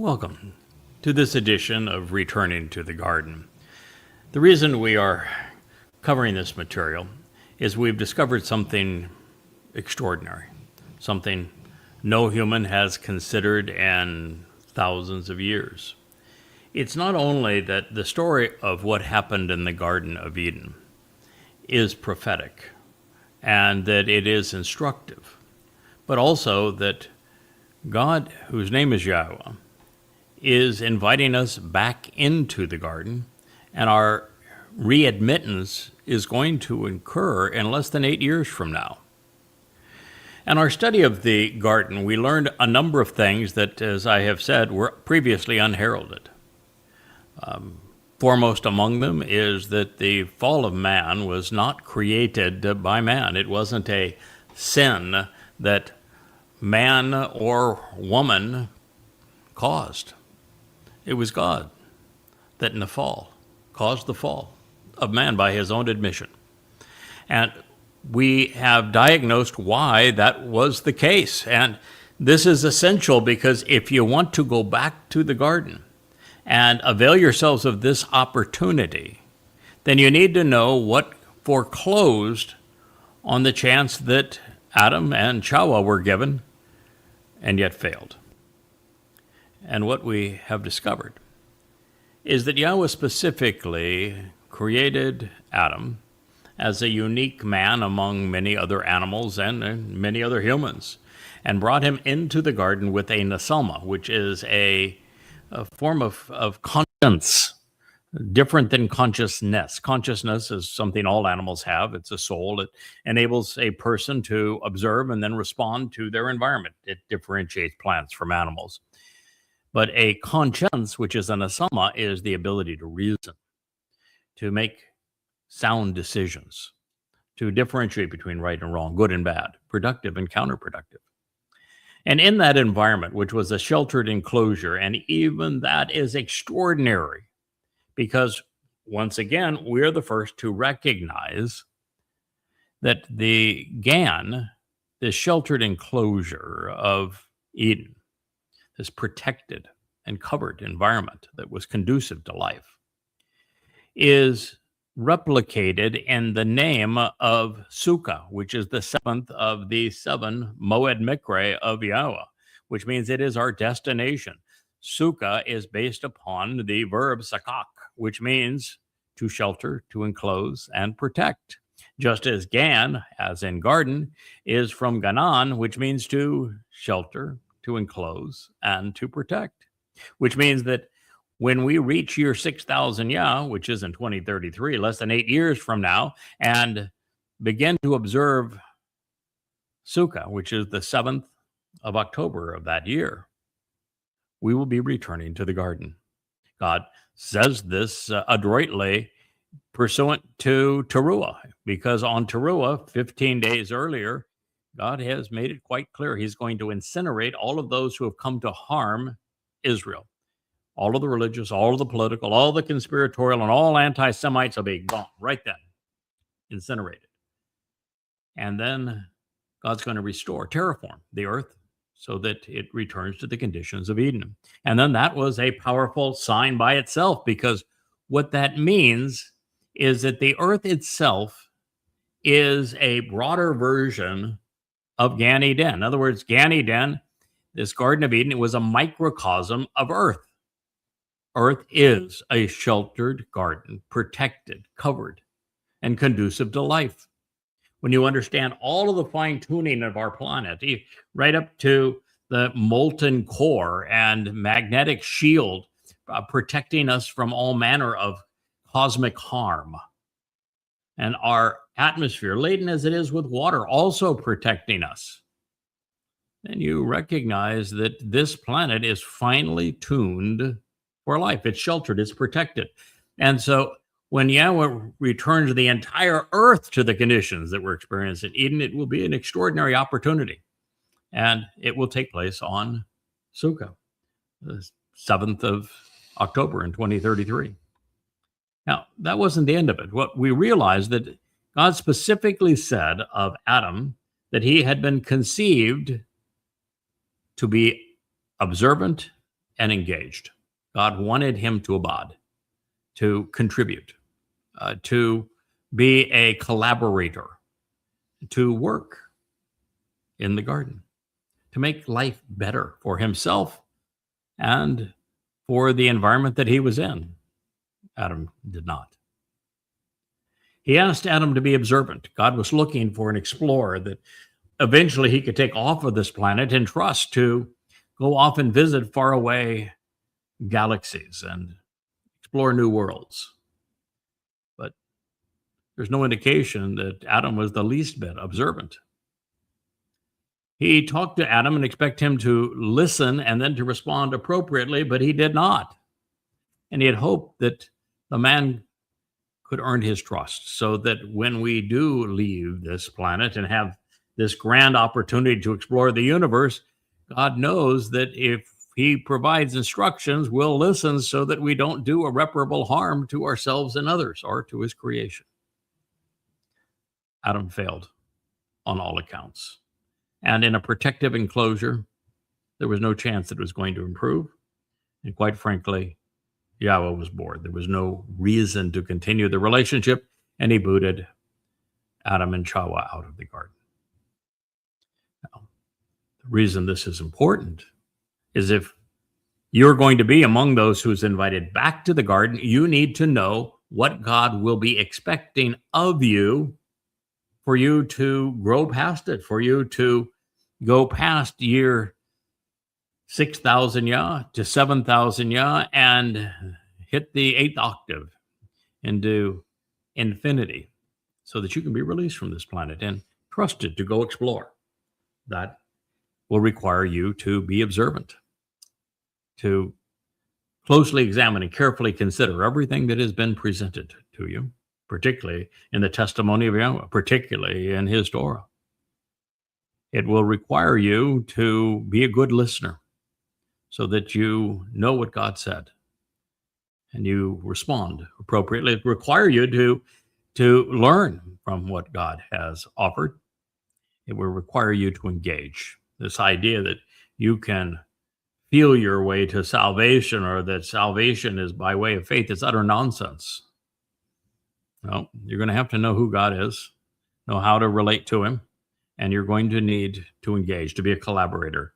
Welcome to this edition of Returning to the Garden. The reason we are covering this material is we've discovered something extraordinary, something no human has considered in thousands of years. It's not only that the story of what happened in the Garden of Eden is prophetic and that it is instructive, but also that God, whose name is YAHOWAH, is inviting us back into the garden, and our readmittance is going to occur in less than 8 years from now. In our study of the garden, we learned a number of things that, as I have said, were previously unheralded. Foremost among them is that the fall of man was not created by man. It wasn't a sin that man or woman caused. It was God that in the fall caused the fall of man by his own admission. And we have diagnosed why that was the case. And this is essential because if you want to go back to the garden and avail yourselves of this opportunity, then you need to know what foreclosed on the chance that Adam and Chawah were given and yet failed. And what we have discovered is that YAHOWAH specifically created Adam as a unique man among many other animals and many other humans, and brought him into the garden with a nesalma, which is a form of conscience, different than consciousness. Consciousness is something all animals have. It's a soul. It enables a person to observe and then respond to their environment. It differentiates plants from animals. But a conscience, which is an nesalma, is the ability to reason, to make sound decisions, to differentiate between right and wrong, good and bad, productive and counterproductive. And in that environment, which was a sheltered enclosure, and even that is extraordinary, because once again, we're the first to recognize that the Gan, this sheltered enclosure of Eden, this protected and covered environment that was conducive to life, is replicated in the name of Sukkah, which is the seventh of the 7 Mowed Mikre of YAHOWAH, which means it is our destination. Sukkah is based upon the verb sakak, which means to shelter, to enclose, and protect. Just as Gan, as in garden, is from Ganan, which means to shelter, to enclose, and to protect. Which means that when we reach year 6,000 Yah, which is in 2033, less than 8 years from now, and begin to observe Sukkah, which is the 7th of October of that year, we will be returning to the garden. God says this adroitly pursuant to Teruah, because on Teruah, 15 days earlier, God has made it quite clear he's going to incinerate all of those who have come to harm Israel. All of the religious, all of the political, all the conspiratorial, and all anti-Semites will be gone right then, incinerated. And then God's going to restore, terraform the earth so that it returns to the conditions of Eden. And then that was a powerful sign by itself, because what that means is that the earth itself is a broader version of Gan Eden. In other words, Gan Eden, this Garden of Eden, it was a microcosm of earth. Earth is a sheltered garden, protected, covered, and conducive to life. When you understand all of the fine-tuning of our planet, right up to the molten core and magnetic shield protecting us from all manner of cosmic harm, and our atmosphere, laden as it is with water, also protecting us, then you recognize that this planet is finely tuned for life. It's sheltered, it's protected. And so when YAHOWAH returns the entire earth to the conditions that we're experiencing in Eden, it will be an extraordinary opportunity. And it will take place on Sukkah, the 7th of October in 2033. Now, that wasn't the end of it. What we realized that God specifically said of Adam that he had been conceived to be observant and engaged. God wanted him to abide, to contribute, to be a collaborator, to work in the garden, to make life better for himself and for the environment that he was in. Adam did not. He asked Adam to be observant. God was looking for an explorer that eventually he could take off of this planet and trust to go off and visit faraway galaxies and explore new worlds. But there's no indication that Adam was the least bit observant. He talked to Adam and expected him to listen and then to respond appropriately, but he did not. And he had hoped that the man could earn his trust so that when we do leave this planet and have this grand opportunity to explore the universe, God knows that if he provides instructions, we'll listen so that we don't do irreparable harm to ourselves and others or to his creation. Adam failed on all accounts. And in a protective enclosure, there was no chance that it was going to improve. And quite frankly, Yahweh was bored. There was no reason to continue the relationship, and he booted Adam and Chawah out of the garden. Now, the reason this is important is if you're going to be among those who's invited back to the garden, you need to know what God will be expecting of you for you to grow past it, for you to go past year 6,000 Yah to 7,000 Yah and hit the 8th octave into infinity so that you can be released from this planet and trusted to go explore. That will require you to be observant, to closely examine and carefully consider everything that has been presented to you, particularly in the testimony of Yahweh, particularly in his Torah. It will require you to be a good listener so that you know what God said and you respond appropriately. It require you to learn from what God has offered. It will require you to engage. This idea that you can feel your way to salvation or that salvation is by way of faith is utter nonsense. Well, you're going to have to know who God is, know how to relate to him, and you're going to need to engage, to be a collaborator.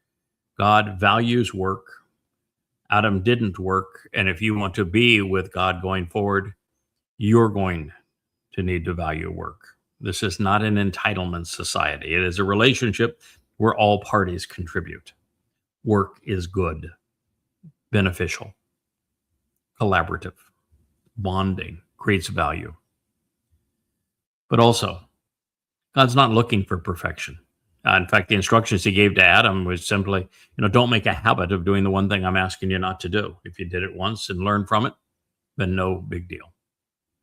God values work. Adam didn't work, and if you want to be with God going forward, you're going to need to value work. This is not an entitlement society. It is a relationship where all parties contribute. Work is good, beneficial, collaborative, bonding, creates value. But also, God's not looking for perfection. In fact, the instructions he gave to Adam was simply, don't make a habit of doing the one thing I'm asking you not to do. If you did it once and learned from it, then no big deal.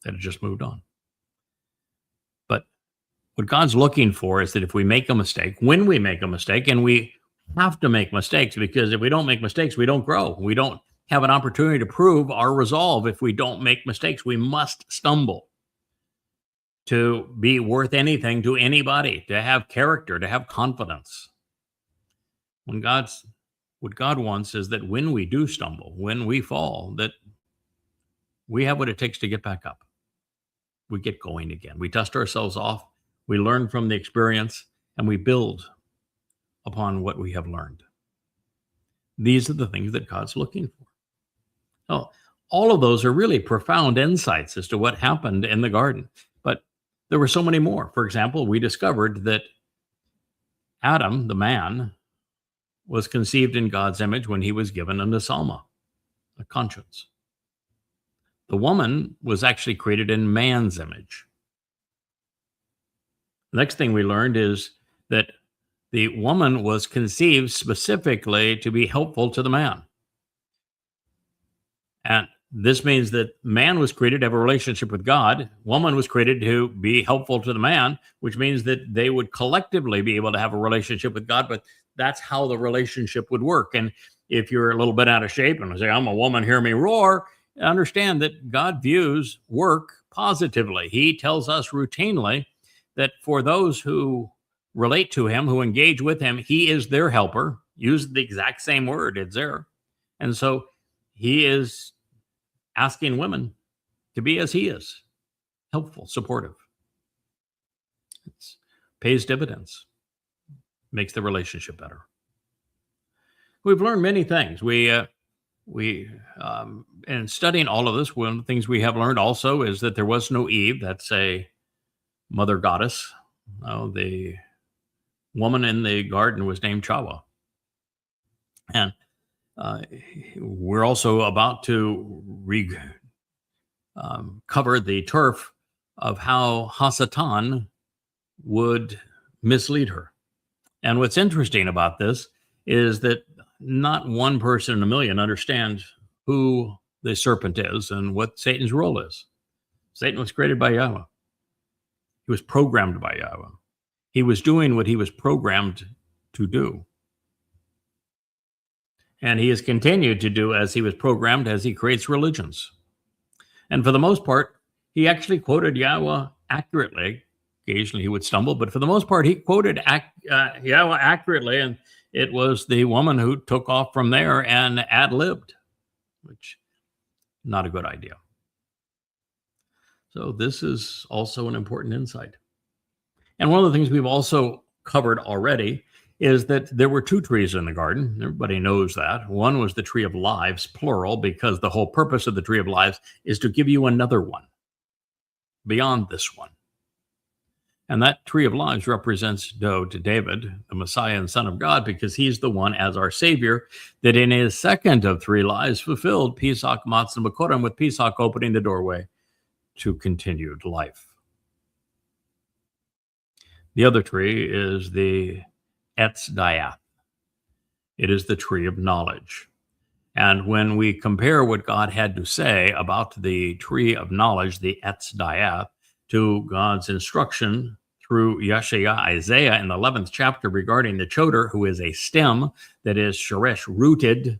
That it just moved on. But what God's looking for is that if we make a mistake, when we make a mistake, and we have to make mistakes, because if we don't make mistakes, we don't grow. We don't have an opportunity to prove our resolve. If we don't make mistakes, we must stumble to be worth anything to anybody, to have character, to have confidence. What God wants is that when we do stumble, when we fall, that we have what it takes to get back up. We get going again. We dust ourselves off. We learn from the experience, and we build upon what we have learned. These are the things that God's looking for. Oh, all of those are really profound insights as to what happened in the garden. But there were so many more. For example, we discovered that Adam, the man, was conceived in God's image when he was given a nesama, a conscience. The woman was actually created in man's image. The next thing we learned is that the woman was conceived specifically to be helpful to the man. And this means that man was created to have a relationship with God. Woman was created to be helpful to the man, which means that they would collectively be able to have a relationship with God, but that's how the relationship would work. And if you're a little bit out of shape and say, I'm a woman, hear me roar, understand that God views work positively. He tells us routinely that for those who relate to him, who engage with him, he is their helper. Use the exact same word, it's there. And so he is asking women to be as he is, helpful, supportive. It pays dividends, makes the relationship better. We've learned many things. In studying all of this, one of the things we have learned also is that there was no Eve. That's a mother goddess. The woman in the garden was named Chawah. And we're also about to cover the turf of how Hasatan would mislead her. And what's interesting about this is that not one person in a million understands who the serpent is and what Satan's role is. Satan was created by Yahweh. He was programmed by Yahweh. He was doing what he was programmed to do. And he has continued to do as he was programmed as he creates religions. And for the most part, he actually quoted Yahweh accurately. Occasionally he would stumble, but for the most part, he quoted Yahweh accurately, and it was the woman who took off from there and ad-libbed, which not a good idea. So this is also an important insight. And one of the things we've also covered already is that there were two trees in the garden. Everybody knows that. One was the tree of lives, plural, because the whole purpose of the tree of lives is to give you another one beyond this one. And that tree of lives represents Dowd, David, the Messiah and Son of God, because he's the one as our Savior that in his second of three lives fulfilled Pesach, Matzah, and Bakorim, with Pesach opening the doorway to continued life. The other tree is the EtzDayath. It is the tree of knowledge. And when we compare what God had to say about the tree of knowledge, the EtzDayath, to God's instruction through Isaiah in the 11th chapter regarding the choder, who is a stem that is sheresh, rooted,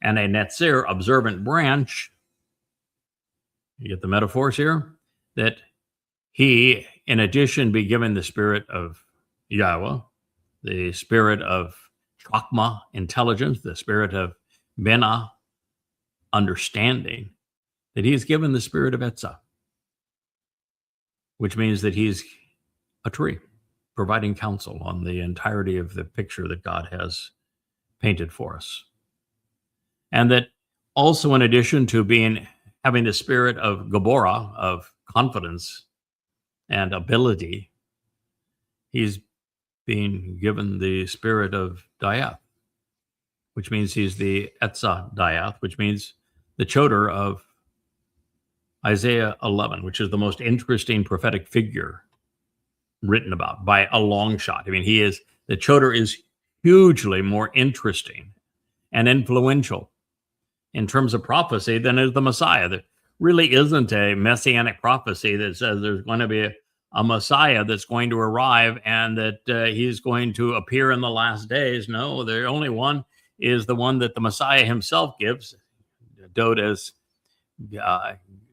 and a netzir, observant branch. You get the metaphors here? That he, in addition, be given the spirit of Yahweh, the spirit of Chokmah, intelligence, the spirit of Binah, understanding, that he is given the spirit of Etzah, which means that he's a tree, providing counsel on the entirety of the picture that God has painted for us. And that also, in addition to having the spirit of Gabora, of confidence and ability, he's being given the spirit of Dayath, which means he's the EtzDayath, which means the choder of Isaiah 11, which is the most interesting prophetic figure written about by a long shot. I mean, the choder is hugely more interesting and influential in terms of prophecy than is the Messiah. There really isn't a messianic prophecy that says there's going to be a Messiah that's going to arrive and that he's going to appear in the last days. No, the only one is the one that the Messiah himself gives, Dowd as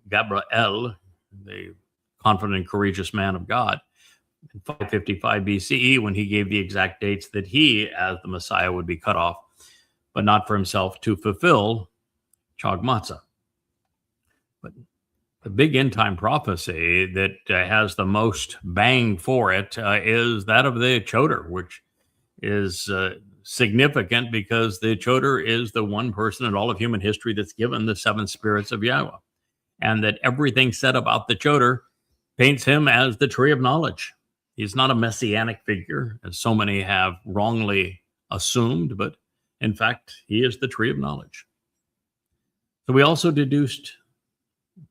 Gabriel, the confident and courageous man of God, in 555 BCE, when he gave the exact dates that he, as the Messiah, would be cut off, but not for himself, to fulfill Chag Matzah. But the big end time prophecy that has the most bang for it is that of the choder, which is significant because the choder is the one person in all of human history that's given the seven spirits of Yahweh. And that everything said about the choder paints him as the tree of knowledge. He's not a messianic figure, as so many have wrongly assumed, but in fact, he is the tree of knowledge. So we also deduced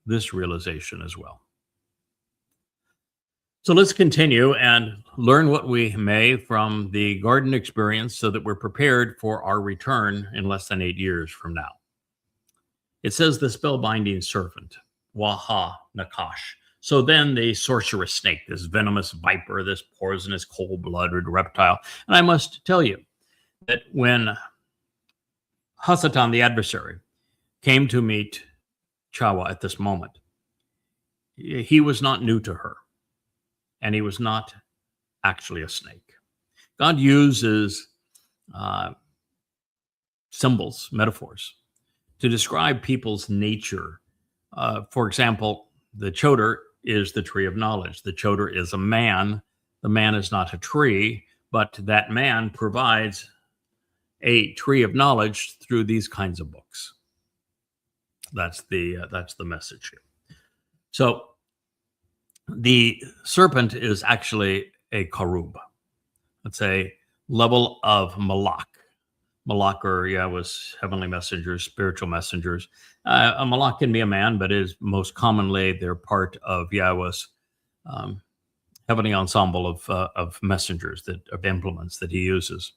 this realization as well. So let's continue and learn what we may from the garden experience so that we're prepared for our return in less than 8 years from now. It says the spellbinding serpent, Waha Nakash. So then the sorceress snake, this venomous viper, this poisonous cold-blooded reptile. And I must tell you that when Hasatan, the adversary, came to meet Chawah at this moment, he was not new to her, and he was not actually a snake. God uses symbols, metaphors, to describe people's nature. For example, the chodar is the tree of knowledge. The chodar is a man. The man is not a tree, but that man provides a tree of knowledge through these kinds of books. That's the message here. So the serpent is actually a karub. It's a level of malak. Malak are Yahweh's heavenly messengers, spiritual messengers. A malak can be a man, but is most commonly they're part of Yahweh's heavenly ensemble of messengers, of implements that he uses.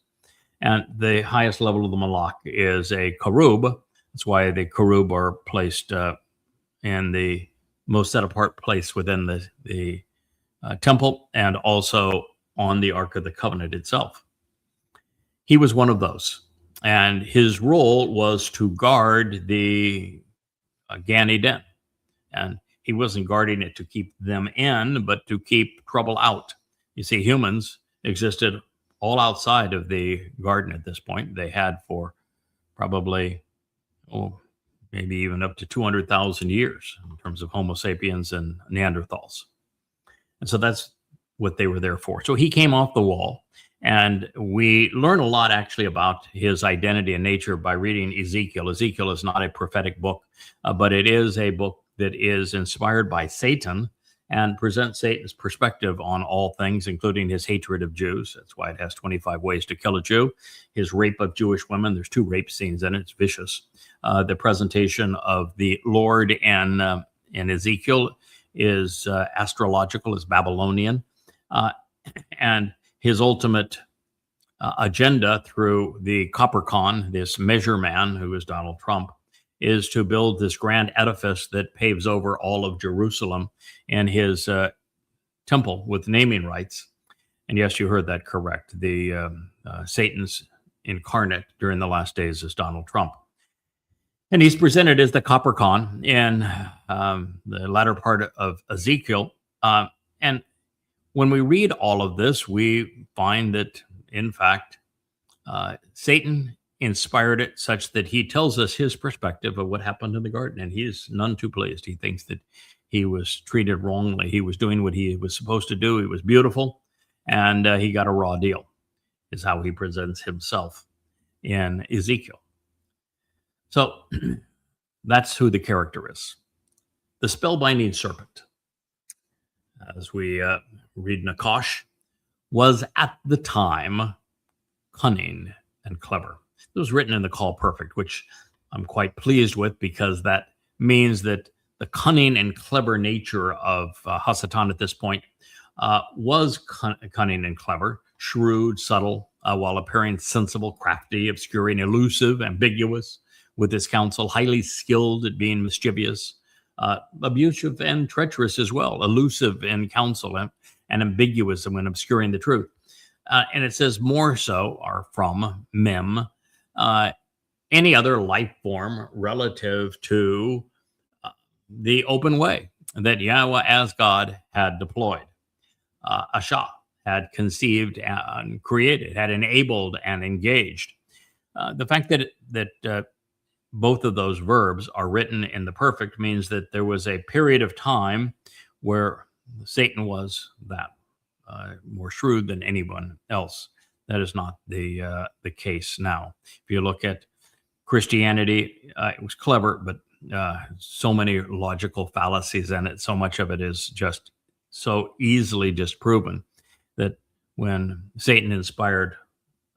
And the highest level of the malak is a karub. That's why the karub are placed in the most set apart place within the temple, and also on the Ark of the Covenant itself. He was one of those. And his role was to guard the Gan Eden. And he wasn't guarding it to keep them in, but to keep trouble out. You see, humans existed all outside of the garden at this point. They had for probably, maybe even up to 200,000 years in terms of Homo sapiens and Neanderthals. And so that's what they were there for. So he came off the wall. And we learn a lot actually about his identity and nature by reading Ezekiel. Ezekiel is not a prophetic book, but it is a book that is inspired by Satan and presents Satan's perspective on all things, including his hatred of Jews. That's why it has 25 ways to kill a Jew. His rape of Jewish women. There's 2 rape scenes in it. It's vicious. The presentation of the Lord in Ezekiel is astrological, is Babylonian. And his ultimate agenda through the Coppercon, this measure man who is Donald Trump, is to build this grand edifice that paves over all of Jerusalem in his temple with naming rights. And yes, you heard that correct. The Satan's incarnate during the last days is Donald Trump. And he's presented as the Coppercon in the latter part of Ezekiel. And when we read all of this, we find that, in fact, Satan inspired it such that he tells us his perspective of what happened in the garden, and he is none too pleased. He thinks that he was treated wrongly. He was doing what he was supposed to do. He was beautiful, and he got a raw deal, is how he presents himself in Ezekiel. So that's who the character is. The spellbinding serpent, as we read Nakash, was at the time cunning and clever. It was written in the Call Perfect, which I'm quite pleased with, because that means that the cunning and clever nature of Hasatan at this point was cunning and clever, shrewd, subtle, while appearing sensible, crafty, obscuring, elusive, ambiguous with his counsel, highly skilled at being mischievous, abusive and treacherous as well, elusive in counsel and ambiguous when obscuring the truth. And it says more so are from Mem, any other life form relative to the open way that Yahweh as God had deployed. Ashah had conceived and created, had enabled and engaged. The fact that both of those verbs are written in the perfect means that there was a period of time where Satan was that more shrewd than anyone else. That is not the case now. If you look at Christianity, it was clever, but so many logical fallacies in it. So much of it is just so easily disproven that when Satan inspired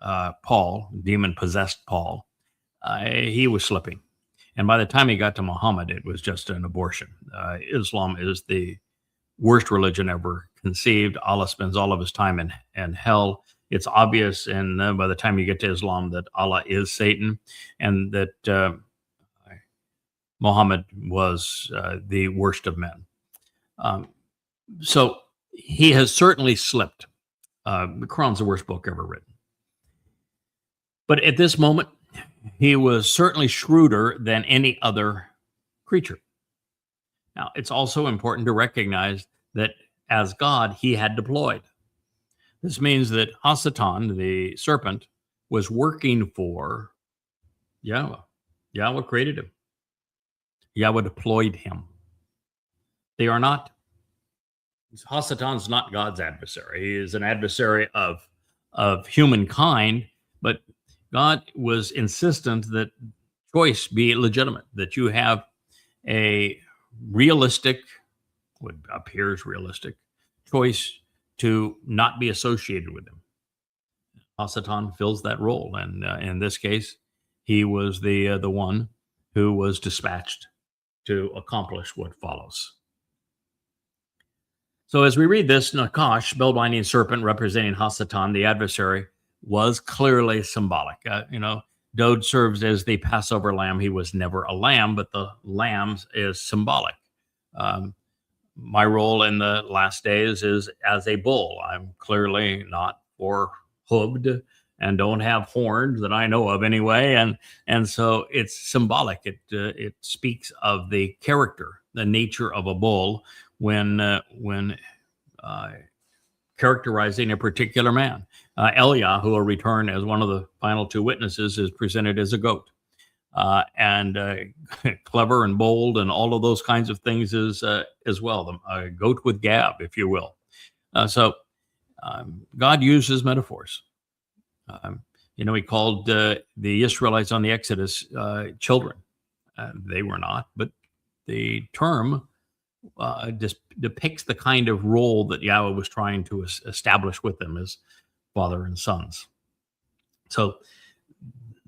Paul, demon-possessed Paul, he was slipping. And by the time he got to Muhammad, it was just an abortion. Islam is the worst religion ever conceived. Allah spends all of his time in hell. It's obvious, and by the time you get to Islam, that Allah is Satan, and that Muhammad was the worst of men. So he has certainly slipped. The Quran's the worst book ever written. But at this moment, he was certainly shrewder than any other creature. Now, it's also important to recognize that as God, he had deployed. This means that Hasatan, the serpent, was working for Yahweh. Yahweh created him. Yahweh deployed him. They are not, Hasatan's not God's adversary. He is an adversary of humankind, but God was insistent that choice be legitimate, that you have a realistic, what appears realistic, choice to not be associated with him. Hasatan fills that role, and in this case, he was the one who was dispatched to accomplish what follows. So as we read this, Nakash, spellbinding serpent representing Hasatan, the adversary, was clearly symbolic. Dowd serves as the Passover lamb. He was never a lamb, but the lamb is symbolic. My role in the last days is as a bull. I'm clearly not or hooved and don't have horns that I know of anyway. And so it's symbolic. It speaks of the character, the nature of a bull when characterizing a particular man. Eliah, who will return as one of the final two witnesses, is presented as a goat. And clever and bold and all of those kinds of things as well. A goat with gab, if you will. So God uses metaphors. He called the Israelites on the Exodus children. They were not, but the term just depicts the kind of role that Yahweh was trying to establish with them as father and sons. So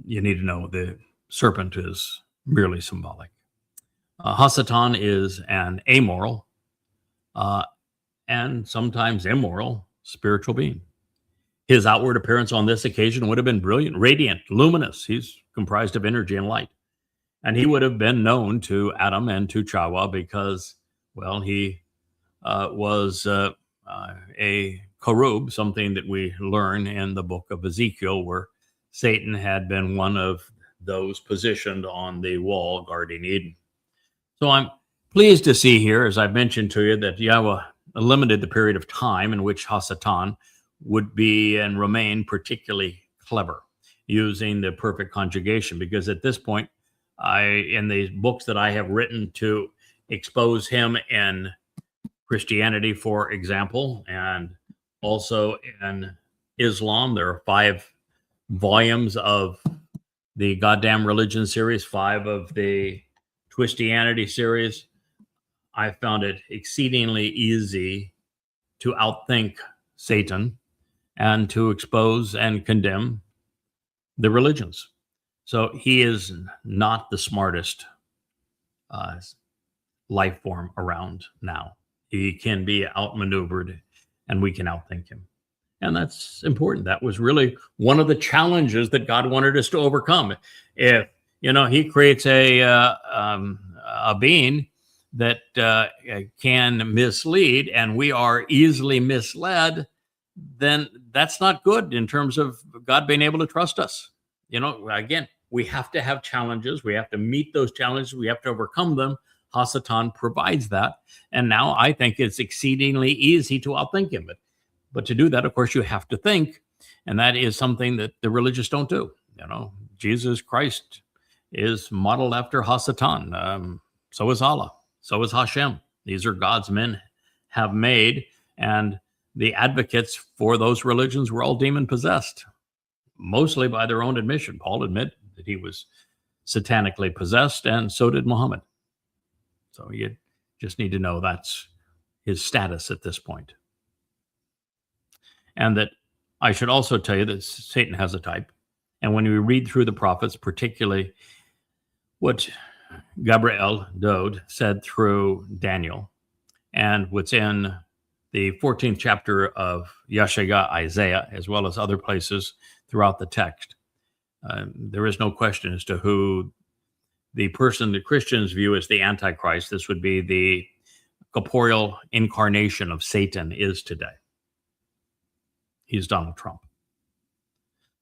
you need to know the serpent is merely symbolic. Hasatan is an amoral and sometimes immoral spiritual being. His outward appearance on this occasion would have been brilliant, radiant, luminous. He's comprised of energy and light. And he would have been known to Adam and to Chawah because, well, he was a cherub, something that we learn in the book of Ezekiel, where Satan had been one of those positioned on the wall guarding Eden. So I'm pleased to see here, as I've mentioned to you, that Yahweh limited the period of time in which Hasatan would be and remain particularly clever, using the perfect conjugation, because at this point, in the books that I have written to expose him in Christianity, for example, and also in Islam, there are 5 volumes of the Goddamn Religion series, 5 of the Twistianity series. I found it exceedingly easy to outthink Satan and to expose and condemn the religions. So he is not the smartest life form around now. He can be outmaneuvered and we can outthink him. And that's important. That was really one of the challenges that God wanted us to overcome. If, he creates a being that can mislead and we are easily misled, then that's not good in terms of God being able to trust us. Again, we have to have challenges. We have to meet those challenges. We have to overcome them. Hasatan provides that. And now I think it's exceedingly easy to outthink him. But to do that, of course, you have to think. And that is something that the religious don't do. Jesus Christ is modeled after Hasatan. So is Allah. So is Hashem. These are gods men have made. And the advocates for those religions were all demon possessed, mostly by their own admission. Paul admitted that he was satanically possessed, and so did Muhammad. So you just need to know that's his status at this point. And that I should also tell you that Satan has a type. And when we read through the prophets, particularly what Gabriel, Dowd, said through Daniel, and what's in the 14th chapter of Yeshaya, Isaiah, as well as other places throughout the text, there is no question as to who the person the Christians view as the Antichrist, this would be the corporeal incarnation of Satan, is today. He's Donald Trump.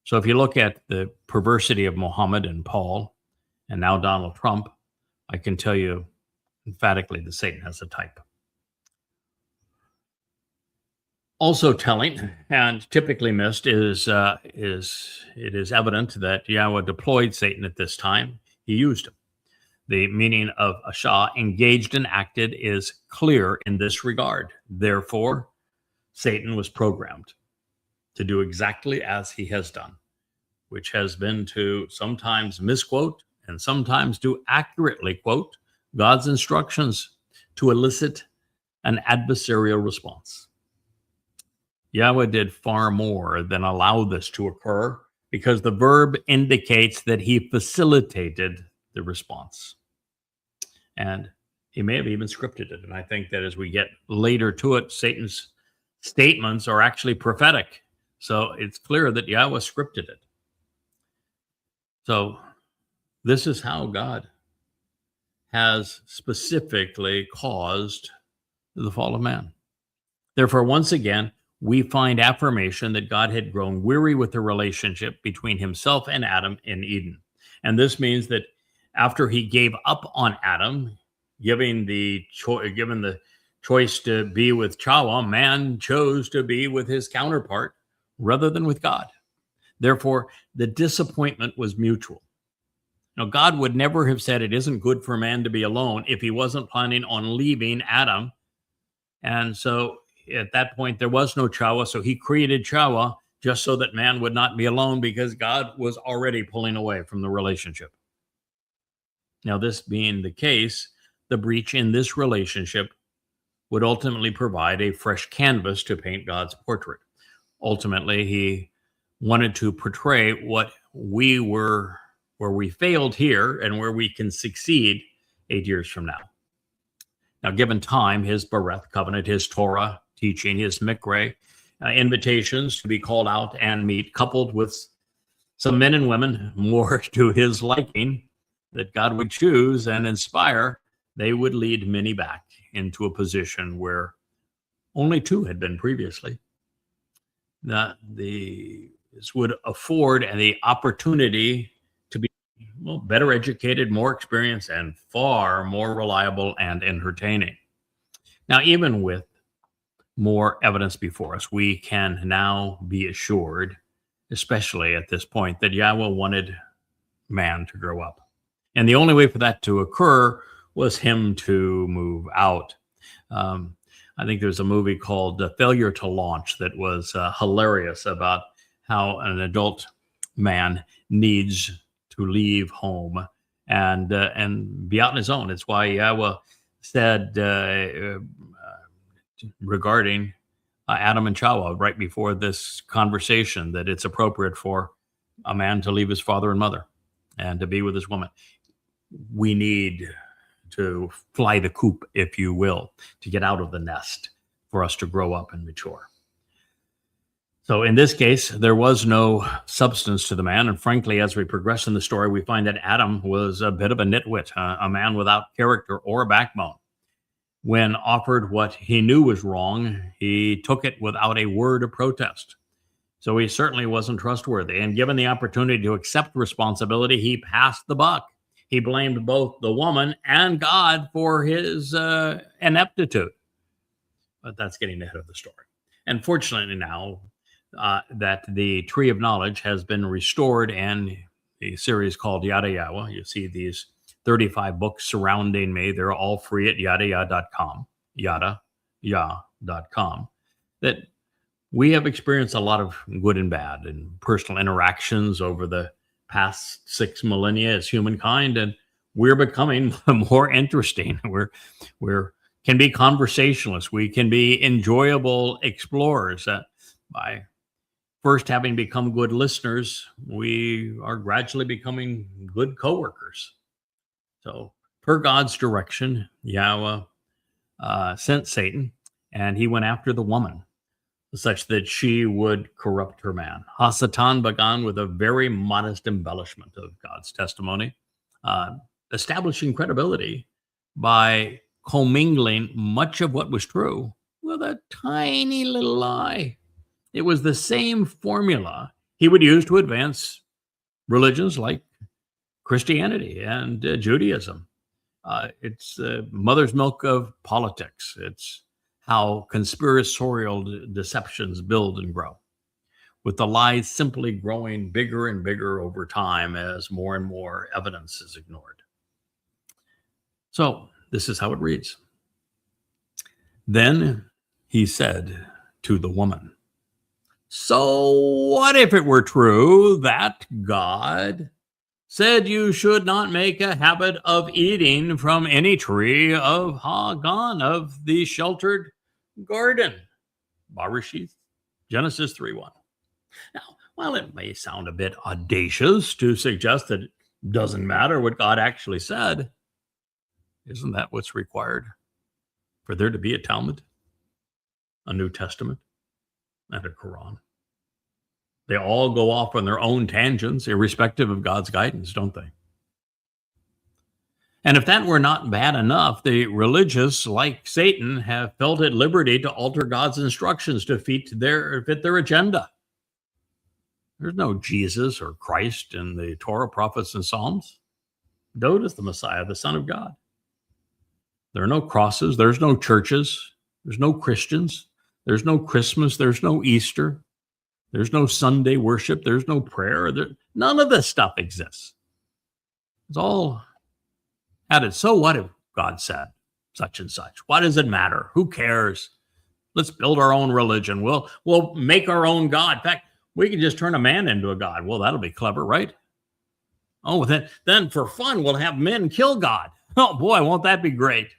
So if you look at the perversity of Muhammad and Paul, and now Donald Trump, I can tell you emphatically that Satan has a type. Also telling and typically missed is it is evident that Yahweh deployed Satan at this time. He used him. The meaning of Ashah, engaged and acted, is clear in this regard. Therefore, Satan was programmed to do exactly as he has done, which has been to sometimes misquote and sometimes to accurately quote God's instructions to elicit an adversarial response. Yahweh did far more than allow this to occur because the verb indicates that he facilitated the response. And he may have even scripted it. And I think that as we get later to it, Satan's statements are actually prophetic. So it's clear that Yahweh scripted it. So this is how God has specifically caused the fall of man. Therefore, once again, we find affirmation that God had grown weary with the relationship between himself and Adam in Eden. And this means that after he gave up on Adam, given the choice to be with Chawah, man chose to be with his counterpart rather than with God. Therefore, the disappointment was mutual. Now, God would never have said it isn't good for man to be alone if he wasn't planning on leaving Adam. And so at that point, there was no Chawah. So he created Chawah just so that man would not be alone because God was already pulling away from the relationship. Now, this being the case, the breach in this relationship would ultimately provide a fresh canvas to paint God's portrait. Ultimately, he wanted to portray what we were, where we failed here and where we can succeed 8 years from now. Now, given time, his Baresyth covenant, his Torah teaching, his Mikre, invitations to be called out and meet, coupled with some men and women more to his liking that God would choose and inspire, they would lead many back into a position where only two had been previously. This would afford the opportunity to be better educated, more experienced, and far more reliable and entertaining. Now, even with more evidence before us, we can now be assured, especially at this point, that Yahweh wanted man to grow up. And the only way for that to occur was him to move out. I think there's a movie called Failure to Launch that was hilarious about how an adult man needs to leave home and be out on his own. It's why Yahweh said regarding Adam and Chawah right before this conversation that it's appropriate for a man to leave his father and mother and to be with his woman. We need to fly the coop, if you will, to get out of the nest for us to grow up and mature. So in this case, there was no substance to the man. And frankly, as we progress in the story, we find that Adam was a bit of a nitwit, a man without character or backbone. When offered what he knew was wrong, he took it without a word of protest. So he certainly wasn't trustworthy. And given the opportunity to accept responsibility, he passed the buck. He blamed both the woman and God for his ineptitude. But that's getting ahead of the story. And fortunately now that the tree of knowledge has been restored and the series called YadaYahowah, you see these 35 books surrounding me. They're all free at YadaYah.com, YadaYah.com, that we have experienced a lot of good and bad and personal interactions over the past 6 millennia as humankind, and we're becoming more interesting. We're can be conversationalists. We can be enjoyable explorers. By first having become good listeners, we are gradually becoming good coworkers. So, per God's direction, Yahweh sent Satan, and he went after the woman, such that she would corrupt her man. Hasatan began with a very modest embellishment of God's testimony, establishing credibility by commingling much of what was true with a tiny little lie. It was the same formula he would use to advance religions like Christianity and Judaism. It's mother's milk of politics. It's how conspiratorial deceptions build and grow, with the lies simply growing bigger and bigger over time as more and more evidence is ignored. So this is how it reads. Then he said to the woman, so what if it were true that God said you should not make a habit of eating from any tree of Hagan, of the sheltered garden? Baresyth, Genesis 3:1. Now, while it may sound a bit audacious to suggest that it doesn't matter what God actually said, isn't that what's required for there to be a Talmud, a New Testament, and a Quran? They all go off on their own tangents, irrespective of God's guidance, don't they? And if that were not bad enough, the religious, like Satan, have felt at liberty to alter God's instructions to fit their agenda. There's no Jesus or Christ in the Torah, prophets, and Psalms. Dowd is the Messiah, the Son of God. There are no crosses. There's no churches. There's no Christians. There's no Christmas. There's no Easter. There's no Sunday worship. There's no prayer. None of this stuff exists. It's all added. So what if God said such and such? What does it matter? Who cares? Let's build our own religion. We'll make our own God. In fact, we can just turn a man into a God. Well, that'll be clever, right? Oh, then for fun, we'll have men kill God. Oh boy, won't that be great?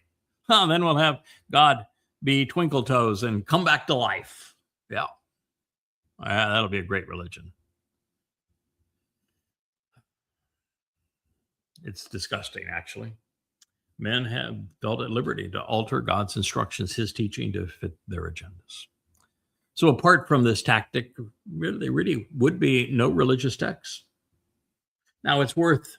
Oh, then we'll have God be twinkle toes and come back to life. Yeah. That'll be a great religion. It's disgusting, actually. Men have felt at liberty to alter God's instructions, his teaching, to fit their agendas. So apart from this tactic, there really would be no religious texts. Now, it's worth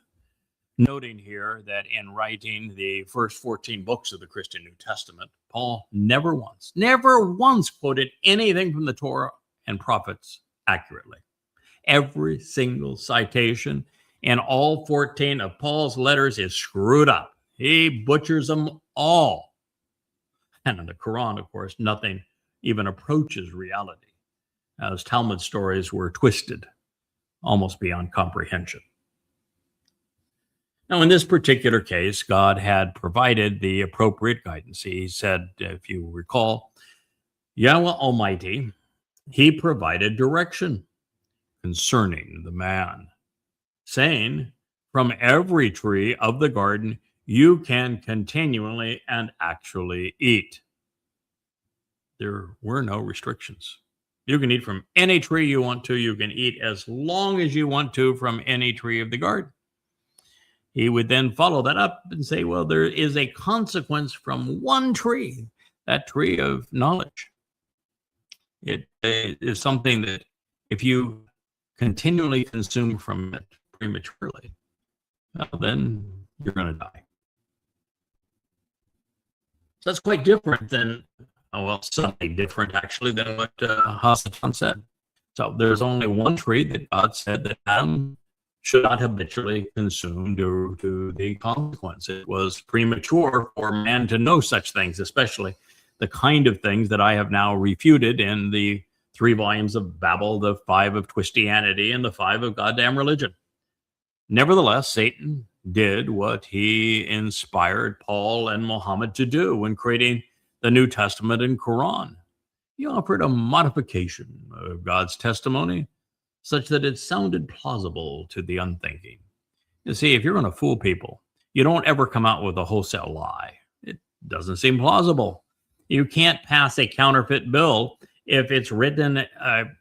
noting here that in writing the first 14 books of the Christian New Testament, Paul never once quoted anything from the Torah and prophets accurately. Every single citation in all 14 of Paul's letters is screwed up. He butchers them all. And in the Quran, of course, nothing even approaches reality, as Talmud stories were twisted almost beyond comprehension. Now, in this particular case, God had provided the appropriate guidance. He said, if you recall, Yahweh Almighty, he provided direction concerning the man, saying, from every tree of the garden, you can continually and actually eat. There were no restrictions. You can eat from any tree you want to. You can eat as long as you want to from any tree of the garden. He would then follow that up and say, well, there is a consequence from one tree, that tree of knowledge. It is something that if you continually consume from it prematurely, well, then you're going to die. So that's quite different than, something different actually than what Hasatan said. So there's only one tree that God said that Adam should not habitually consume due to the consequence. It was premature for man to know such things, especially the kind of things that I have now refuted in the 3 volumes of Babel, the 5 of Twistianity, and the 5 of goddamn religion. Nevertheless, Satan did what he inspired Paul and Muhammad to do when creating the New Testament and Quran. He offered a modification of God's testimony such that it sounded plausible to the unthinking. You see, if you're going to fool people, you don't ever come out with a wholesale lie. It doesn't seem plausible. You can't pass a counterfeit bill if it's written,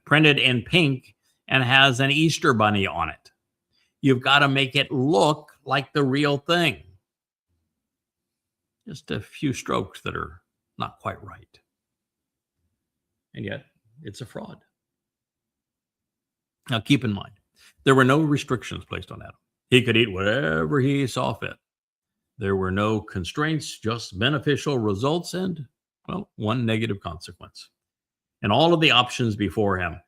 printed in pink and has an Easter bunny on it. You've got to make it look like the real thing. Just a few strokes that are not quite right. And yet, it's a fraud. Now, keep in mind, there were no restrictions placed on Adam. He could eat whatever he saw fit. There were no constraints, just beneficial results and, one negative consequence. And all of the options before him.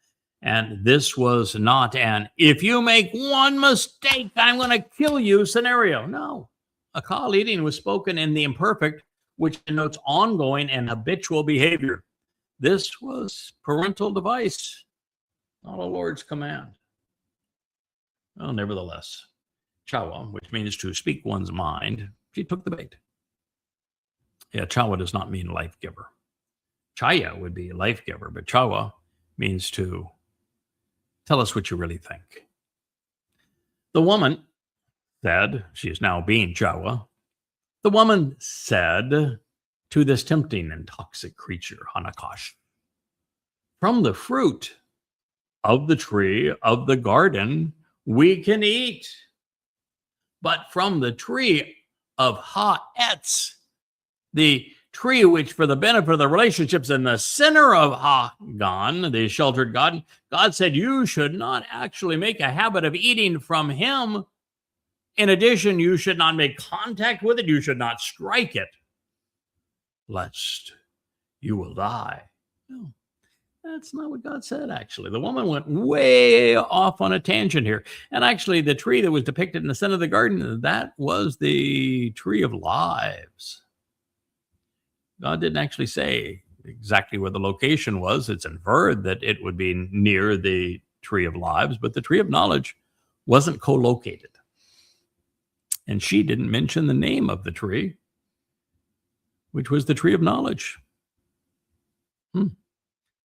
And this was not an, if you make one mistake, I'm going to kill you scenario. No. A call eating was spoken in the imperfect which denotes ongoing and habitual behavior. This was parental device, not a Lord's command. Well, nevertheless, Chawah, which means to speak one's mind, she took the bait. Yeah, Chawah does not mean life giver. Chaya would be life giver, but Chawah means to tell us what you really think. The woman said, she is now being Chawah, the woman said to this tempting and toxic creature, Hanakash, from the fruit of the tree of the garden we can eat, but from the tree of Ha-Etz, the tree which for the benefit of the relationships in the center of Ha-Gan, the sheltered garden, God said you should not actually make a habit of eating from him. In addition, you should not make contact with it. You should not strike it, lest you will die. No, that's not what God said, actually. The woman went way off on a tangent here. And actually, the tree that was depicted in the center of the garden, that was the tree of lives. God didn't actually say exactly where the location was. It's inferred that it would be near the tree of lives, but the tree of knowledge wasn't co-located. And she didn't mention the name of the tree, which was the tree of knowledge.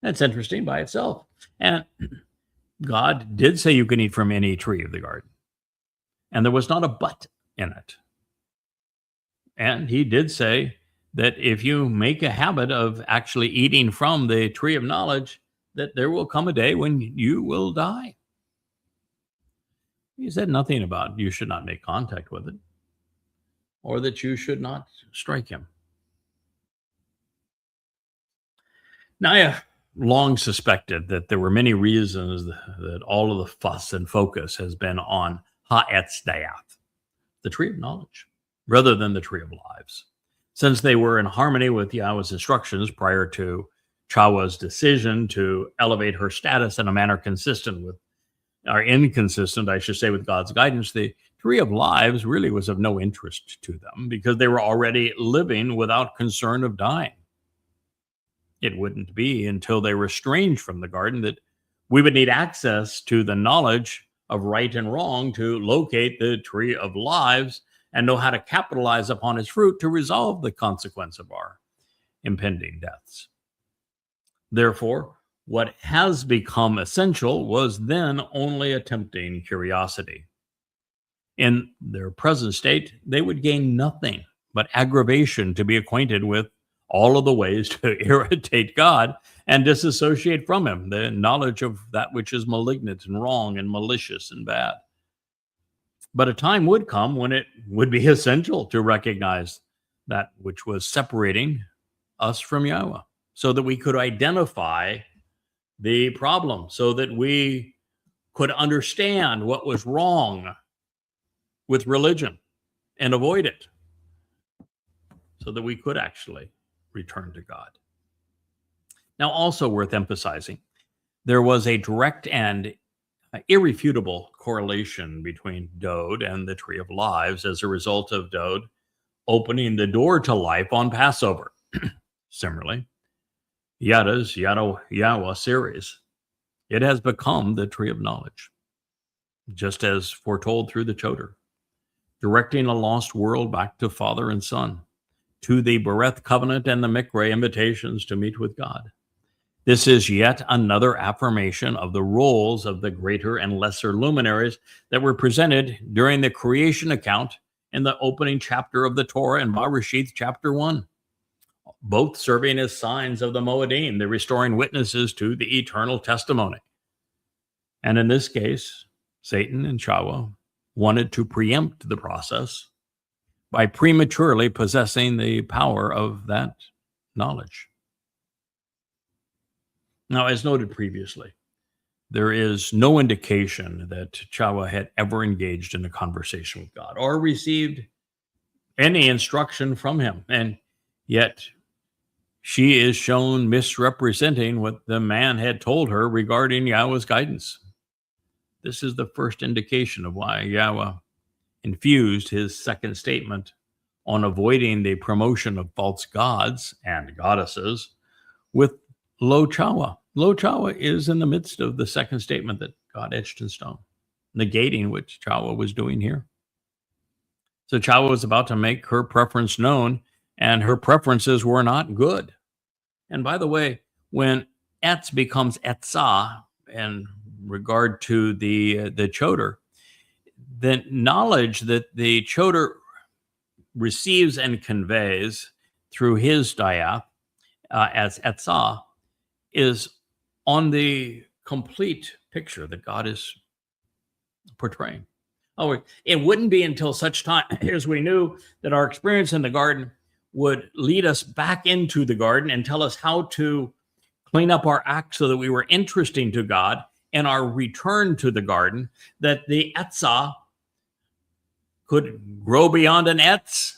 That's interesting by itself. And God did say you can eat from any tree of the garden. And there was not a but in it. And he did say that if you make a habit of actually eating from the tree of knowledge, that there will come a day when you will die. He said nothing about you should not make contact with it or that you should not strike him. Now, I long suspected that there were many reasons that all of the fuss and focus has been on EtzDayath, the tree of knowledge, rather than the tree of lives, since they were in harmony with Yahweh's instructions prior to Chawah's decision to elevate her status in a manner consistent with, or inconsistent, I should say, with God's guidance. The tree of lives really was of no interest to them because they were already living without concern of dying. It wouldn't be until they were estranged from the garden that we would need access to the knowledge of right and wrong to locate the tree of lives and know how to capitalize upon its fruit to resolve the consequence of our impending deaths. Therefore, what has become essential was then only a tempting curiosity. In their present state, they would gain nothing but aggravation to be acquainted with all of the ways to irritate God and disassociate from him, the knowledge of that which is malignant and wrong and malicious and bad. But a time would come when it would be essential to recognize that which was separating us from Yahweh so that we could identify the problem, so that we could understand what was wrong with religion and avoid it, so that we could actually return to God. Now, also worth emphasizing, there was a direct and irrefutable correlation between Dowd and the Tree of Lives as a result of Dowd opening the door to life on Passover. Similarly, Yada's YadaYahowah series, it has become the Tree of Knowledge, just as foretold through the Choder, directing a lost world back to Father and Son, to the Baresyth covenant and the Mikre invitations to meet with God. This is yet another affirmation of the roles of the greater and lesser luminaries that were presented during the creation account in the opening chapter of the Torah in Baresyth chapter 1, both serving as signs of the Mow'ed, the restoring witnesses to the eternal testimony. And in this case, Satan and Chawah wanted to preempt the process by prematurely possessing the power of that knowledge. Now, as noted previously, there is no indication that Chawah had ever engaged in a conversation with God or received any instruction from him. And yet, she is shown misrepresenting what the man had told her regarding Yahweh's guidance. This is the first indication of why Yahweh infused his second statement on avoiding the promotion of false gods and goddesses with Lo Chawah. Lo Chawah is in the midst of the second statement that God etched in stone, negating what Chawah was doing here. So Chawah was about to make her preference known, and her preferences were not good. And by the way, when Etz becomes Etzah in regard to the choder, the knowledge that the choder receives and conveys through his Dayath as Etzah is on the complete picture that God is portraying. Oh, it wouldn't be until such time as we knew that our experience in the garden would lead us back into the garden and tell us how to clean up our act so that we were interesting to God in our return to the garden, that the Etzah could grow beyond an Etz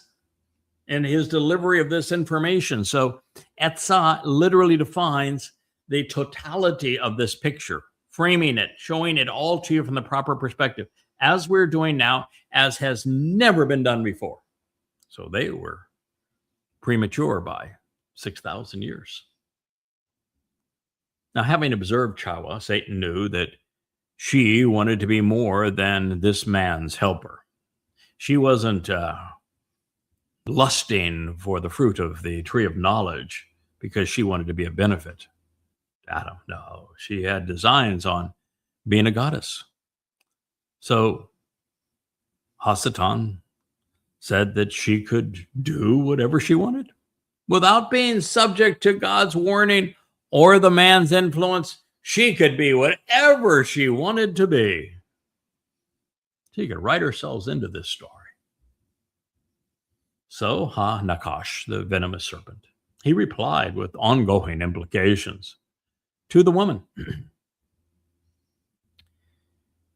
in his delivery of this information. So Etzah literally defines the totality of this picture, framing it, showing it all to you from the proper perspective, as we're doing now, as has never been done before. So they were premature by 6,000 years. Now, having observed Chawah, Satan knew that she wanted to be more than this man's helper. She wasn't lusting for the fruit of the tree of knowledge because she wanted to be a benefit to Adam. No, she had designs on being a goddess. So Hasatan said that she could do whatever she wanted without being subject to God's warning or the man's influence. She could be whatever she wanted to be. She could write herself into this story. So Nakash, the venomous serpent, he replied with ongoing implications to the woman.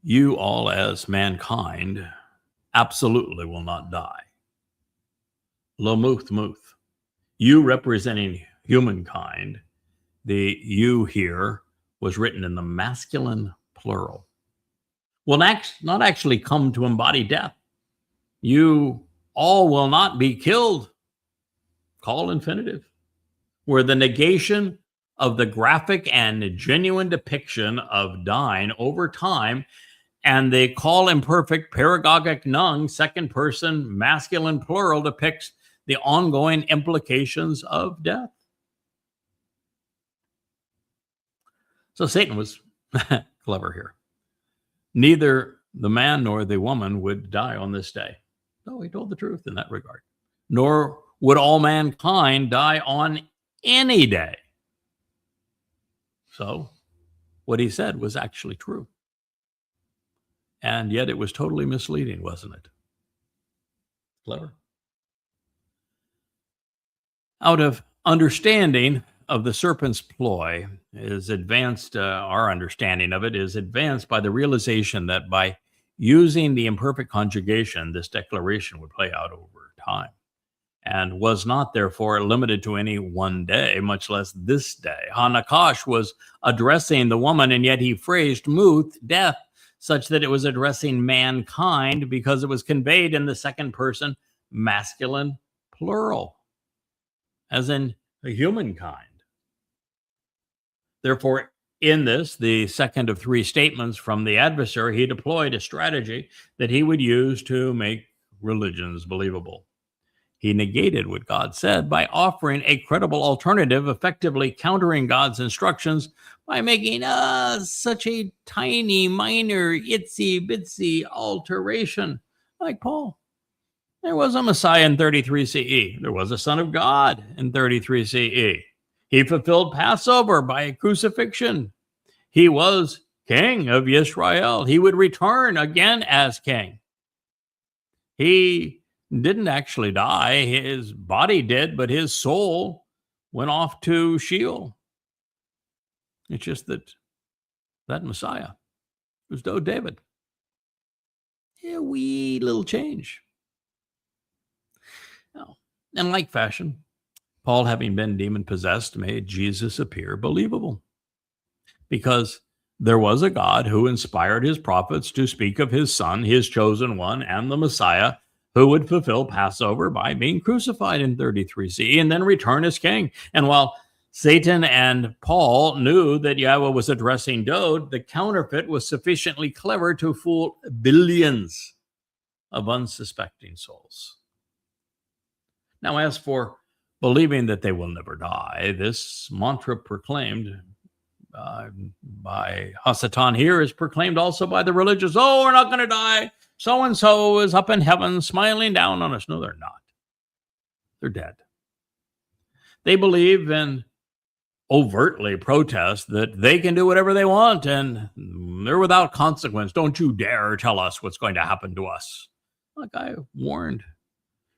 You all as mankind absolutely will not die. Lo Muth Muth. You representing humankind, the you here was written in the masculine plural, will not actually come to embody death. You all will not be killed. Call infinitive, where the negation of the graphic and genuine depiction of dying over time, and the call imperfect paragogic nung, second person masculine plural, depicts the ongoing implications of death. So Satan was clever here. Neither the man nor the woman would die on this day. No, he told the truth in that regard. Nor would all mankind die on any day. So what he said was actually true. And yet it was totally misleading, wasn't it? Clever. Out of understanding of the serpent's ploy is advanced, our understanding of it is advanced by the realization that by using the imperfect conjugation, this declaration would play out over time and was not therefore limited to any one day, much less this day. Hanakash was addressing the woman, and yet he phrased Muth, death, such that it was addressing mankind because it was conveyed in the second person masculine plural, as in humankind. Therefore, in this, the second of three statements from the adversary, he deployed a strategy that he would use to make religions believable. He negated what God said by offering a credible alternative, effectively countering God's instructions by making such a tiny, minor, itsy-bitsy alteration. Like Paul. There was a Messiah in 33 CE. There was a Son of God in 33 CE. He fulfilled Passover by crucifixion. He was king of Israel. He would return again as king. He didn't actually die. His body did, but his soul went off to Sheol. It's just that Messiah was no David. A wee little change. Now, in like fashion, Paul, having been demon-possessed, made Jesus appear believable. Because there was a God who inspired his prophets to speak of his Son, his chosen one, and the Messiah, who would fulfill Passover by being crucified in 33 CE and then return as king. And while Satan and Paul knew that Yahweh was addressing Dowd, the counterfeit was sufficiently clever to fool billions of unsuspecting souls. Now, as for believing that they will never die, this mantra proclaimed by Hasatan here is proclaimed also by the religious. Oh, we're not going to die. So-and-so is up in heaven smiling down on us. No, they're not. They're dead. They believe and overtly protest that they can do whatever they want and they're without consequence. Don't you dare tell us what's going to happen to us. Like I warned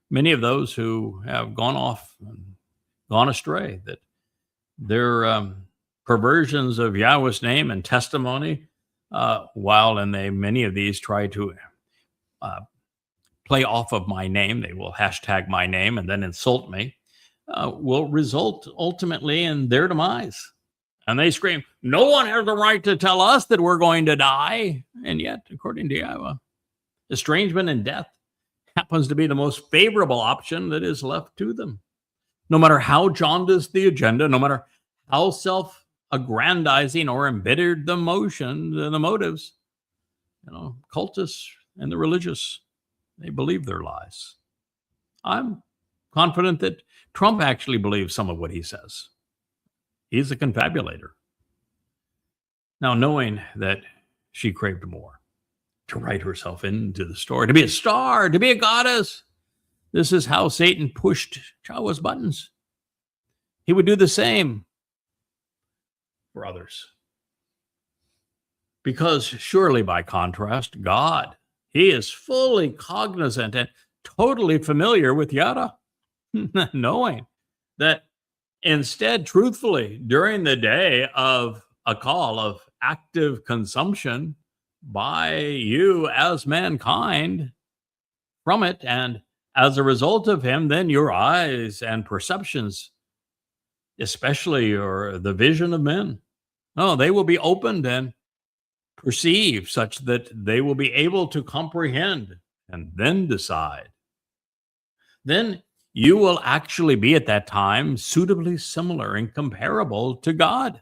many of those who have gone off and gone astray, that their perversions of Yahweh's name and testimony, many of these try to play off of my name, they will hashtag my name and then insult me, will result ultimately in their demise. And they scream, no one has the right to tell us that we're going to die. And yet, according to Yahweh, estrangement and death happens to be the most favorable option that is left to them. No matter how jaundiced the agenda, no matter how self-aggrandizing or embittered the motives, cultists and the religious, they believe their lies. I'm confident that Trump actually believes some of what he says. He's a confabulator. Now, knowing that she craved more, to write herself into the story, to be a star, to be a goddess, this is how Satan pushed Chawah's buttons. He would do the same for others. Because surely, by contrast, God, he is fully cognizant and totally familiar with Yada, knowing that instead, truthfully, during the day of a call of active consumption by you as mankind from it, and as a result of him, then your eyes and perceptions, especially the vision of men, they will be opened and perceive such that they will be able to comprehend and then decide. Then you will actually be at that time suitably similar and comparable to God,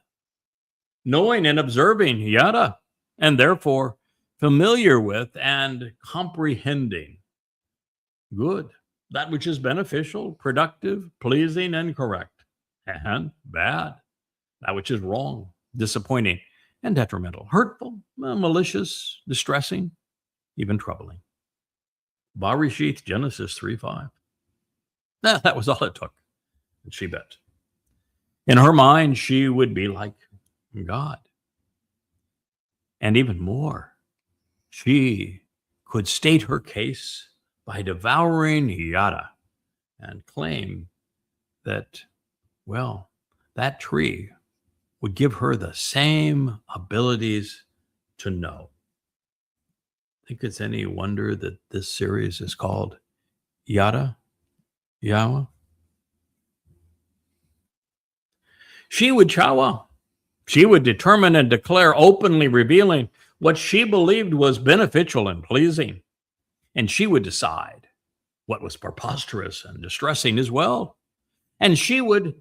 knowing and observing Yada, and therefore familiar with and comprehending good, that which is beneficial, productive, pleasing, and correct, and bad, that which is wrong, disappointing, and detrimental, hurtful, malicious, distressing, even troubling. Baresyth, Genesis 3:5. That was all it took. And she bet. In her mind, she would be like God. And even more, she could state her case by devouring Yada and claim that, that tree would give her the same abilities to know. Think it's any wonder that this series is called YadaYahowah? She would Chawah. She would determine and declare, openly revealing what she believed was beneficial and pleasing. And she would decide what was preposterous and distressing as well. And she would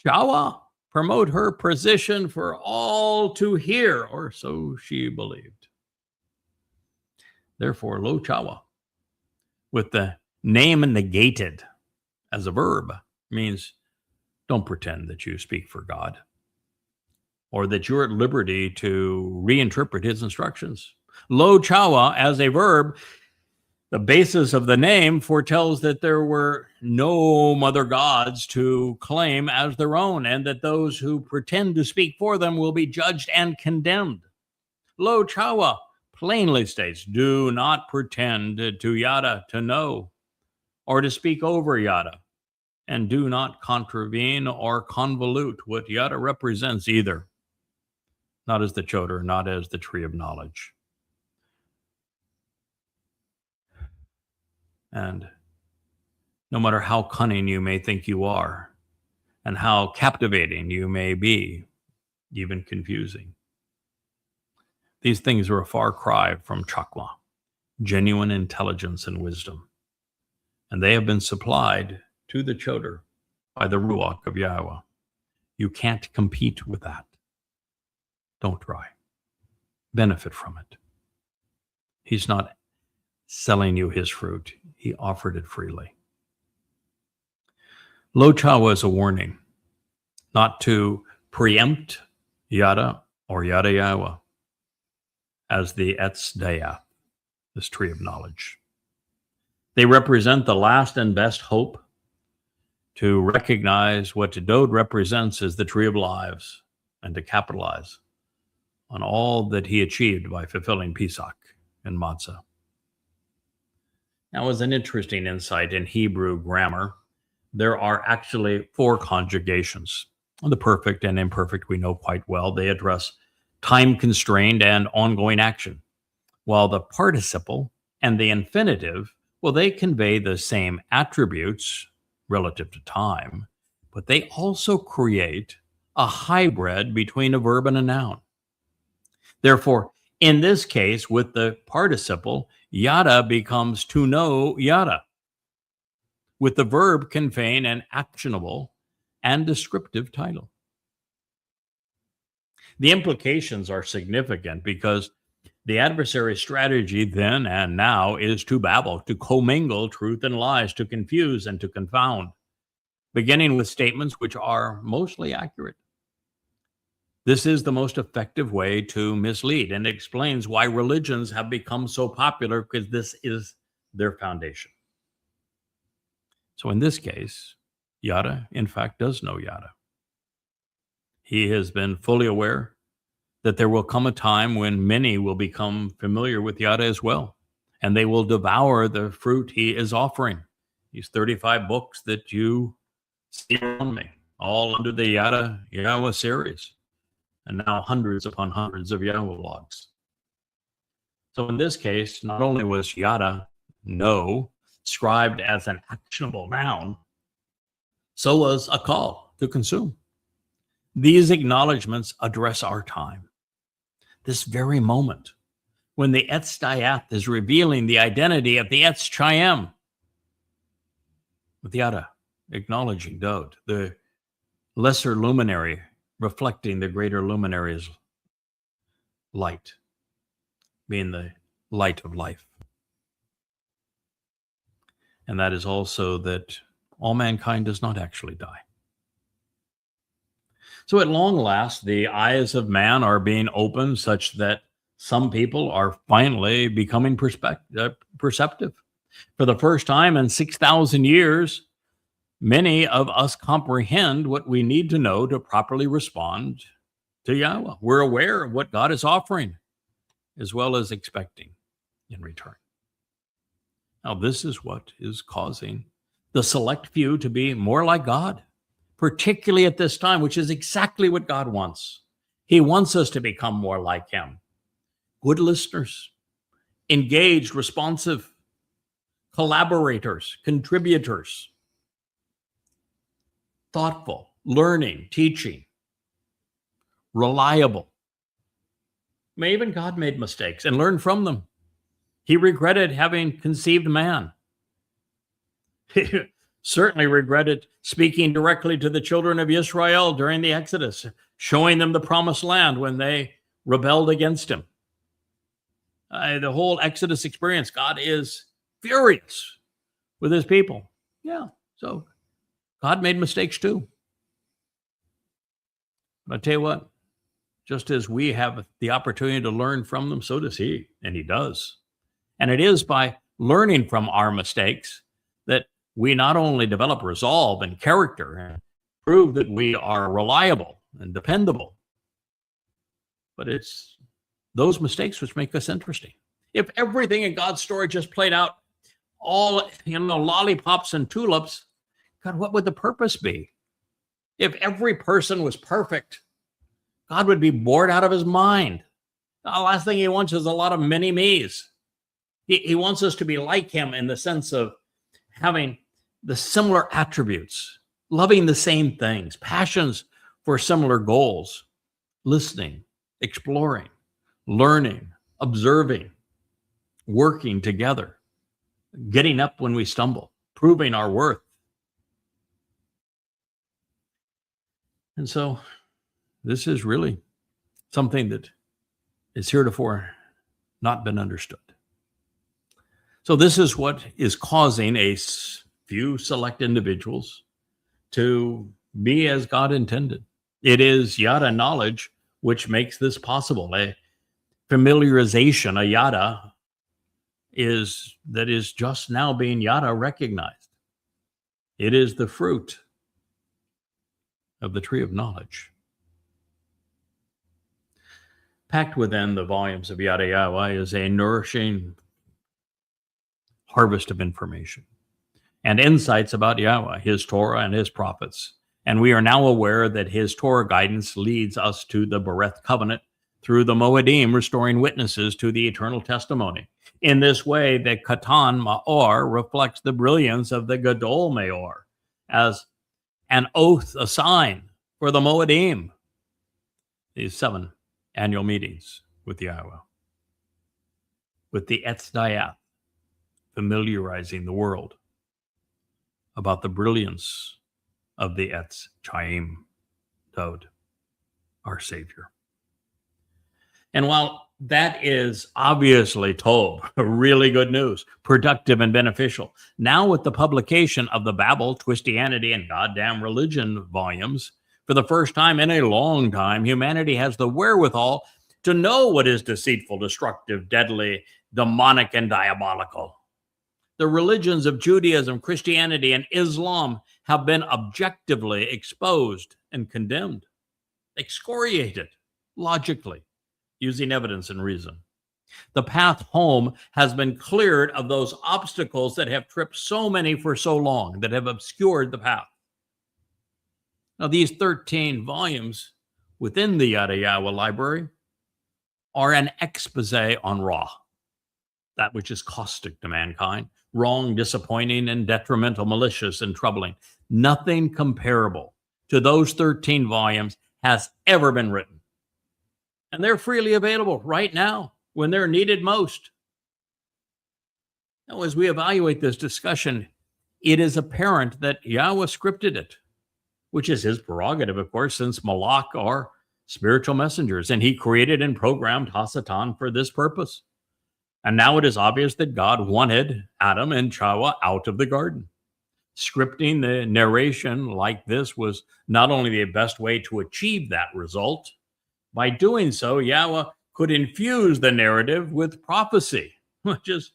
Chawah, promote her position for all to hear, or so she believed. Therefore, lo Chawah, with the name negated as a verb, means don't pretend that you speak for God, or that you're at liberty to reinterpret his instructions. Lo Chawah as a verb, the basis of the name foretells that there were no mother gods to claim as their own, and that those who pretend to speak for them will be judged and condemned. Lo Chawah plainly states, do not pretend to Yada to know, or to speak over Yada, and do not contravene or convolute what Yada represents either, not as the Chodar, not as the tree of knowledge. And no matter how cunning you may think you are, and how captivating you may be, even confusing, these things are a far cry from Chawah, genuine intelligence and wisdom. and they have been supplied to the Choder by the Ruach of YAHOWAH. You can't compete with that. Don't try. Benefit from it. He's not selling you his fruit. He offered it freely. Lo Chawah is a warning not to preempt Yada or YadaYahowah as the EtzDayath, this tree of knowledge. They represent the last and best hope to recognize what Dowd represents as the tree of lives and to capitalize on all that he achieved by fulfilling Pesach and Matzah. Now, as an interesting insight in Hebrew grammar, there are actually 4 conjugations. The perfect and imperfect we know quite well. They address time-constrained and ongoing action, while the participle and the infinitive, well, they convey the same attributes relative to time, but they also create a hybrid between a verb and a noun. Therefore, in this case, with the participle, yada becomes to know yada, with the verb conveying an actionable and descriptive title. The implications are significant because the adversary's strategy then and now is to babble, to commingle truth and lies, to confuse and to confound, beginning with statements which are mostly accurate. This is the most effective way to mislead, and it explains why religions have become so popular, because this is their foundation. So in this case, Yada, in fact, does know Yada. He has been fully aware that there will come a time when many will become familiar with Yada as well, and they will devour the fruit he is offering. These 35 books that you see around me, all under the YadaYahowah series, and now hundreds upon hundreds of YAHOWAH logs. So in this case, not only was Yada, know, described as an actionable noun, so was a call to consume. These acknowledgments address our time, this very moment, when the EtzDayath is revealing the identity of the EtzChaym, with Yada acknowledging Dowd, the lesser luminary reflecting the greater luminary's light, being the light of life. And that is also that all mankind does not actually die. So at long last, the eyes of man are being opened such that some people are finally becoming perceptive. For the first time in 6,000 years, many of us comprehend what we need to know to properly respond to YAHOWAH. We're aware of what God is offering, as well as expecting in return. Now, this is what is causing the select few to be more like God, particularly at this time, which is exactly what God wants. He wants us to become more like him. Good listeners, engaged, responsive, collaborators, contributors, thoughtful, learning, teaching, reliable. Even God made mistakes and learned from them. He regretted having conceived man. He certainly regretted speaking directly to the children of Israel during the Exodus, showing them the promised land when they rebelled against him. The whole Exodus experience, God is furious with his people. Yeah, so God made mistakes too. But I tell you what, just as we have the opportunity to learn from them, so does he, and he does. And it is by learning from our mistakes that we not only develop resolve and character and prove that we are reliable and dependable, but it's those mistakes which make us interesting. If everything in God's story just played out all, lollipops and tulips, God, what would the purpose be? If every person was perfect, God would be bored out of his mind. The last thing he wants is a lot of mini-me's. He wants us to be like him in the sense of having the similar attributes, loving the same things, passions for similar goals, listening, exploring, learning, observing, working together, getting up when we stumble. proving our worth. And so this is really something that is heretofore not been understood. So this is what is causing a few select individuals to be as God intended. It is Yada knowledge which makes this possible. A familiarization, a Yada, that is just now being Yada recognized. It is the fruit of the tree of knowledge. Packed within the volumes of YadaYahowah is a nourishing harvest of information and insights about Yahweh, his Torah, and his prophets. And we are now aware that his Torah guidance leads us to the Baresyth covenant through the Mow'ed, restoring witnesses to the eternal testimony. In this way, the Katan Ma'or reflects the brilliance of the Gadol Meor as an oath, a sign for the Mow'ed, these 7 annual meetings with Yahweh, with the EtzDayath, familiarizing the world about the brilliance of the EtzChaym, Dowd, our Savior. And while that is obviously told, really good news, productive and beneficial, now with the publication of the Babel, Twistianity, and Goddamn Religion volumes, for the first time in a long time, humanity has the wherewithal to know what is deceitful, destructive, deadly, demonic, and diabolical. The religions of Judaism, Christianity, and Islam have been objectively exposed and condemned, excoriated logically, using evidence and reason. The path home has been cleared of those obstacles that have tripped so many for so long, that have obscured the path. Now, these 13 volumes within the YadaYahowah library are an expose on Ra, that which is caustic to mankind, wrong, disappointing, and detrimental, malicious, and troubling. Nothing comparable to those 13 volumes has ever been written. And they're freely available right now when they're needed most. Now, as we evaluate this discussion, it is apparent that Yahweh scripted it, which is his prerogative, of course, since Malach are spiritual messengers, and he created and programmed Hasatan for this purpose. And now it is obvious that God wanted Adam and Chawah out of the garden. Scripting the narration like this was not only the best way to achieve that result, by doing so, Yahweh could infuse the narrative with prophecy, which is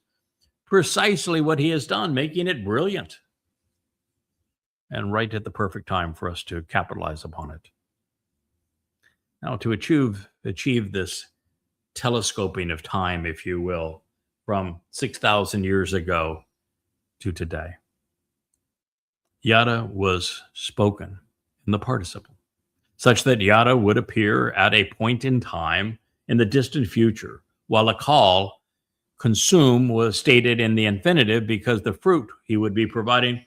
precisely what he has done, making it brilliant. And right at the perfect time for us to capitalize upon it. Now, to achieve this telescoping of time, if you will, from 6,000 years ago to today, Yada was spoken in the participle, such that Yada would appear at a point in time in the distant future, while a call, consume, was stated in the infinitive because the fruit he would be providing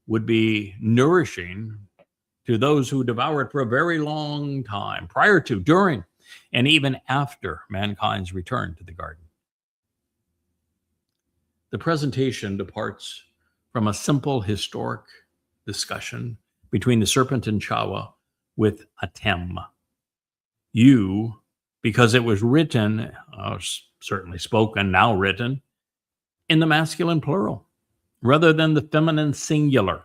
would be nourishing to those who devour it for a very long time, prior to, during, and even after mankind's return to the garden. The presentation departs from a simple historic discussion between the serpent and Chawah with EtzChaym. You, because it was written, certainly spoken, now written, in the masculine plural, rather than the feminine singular.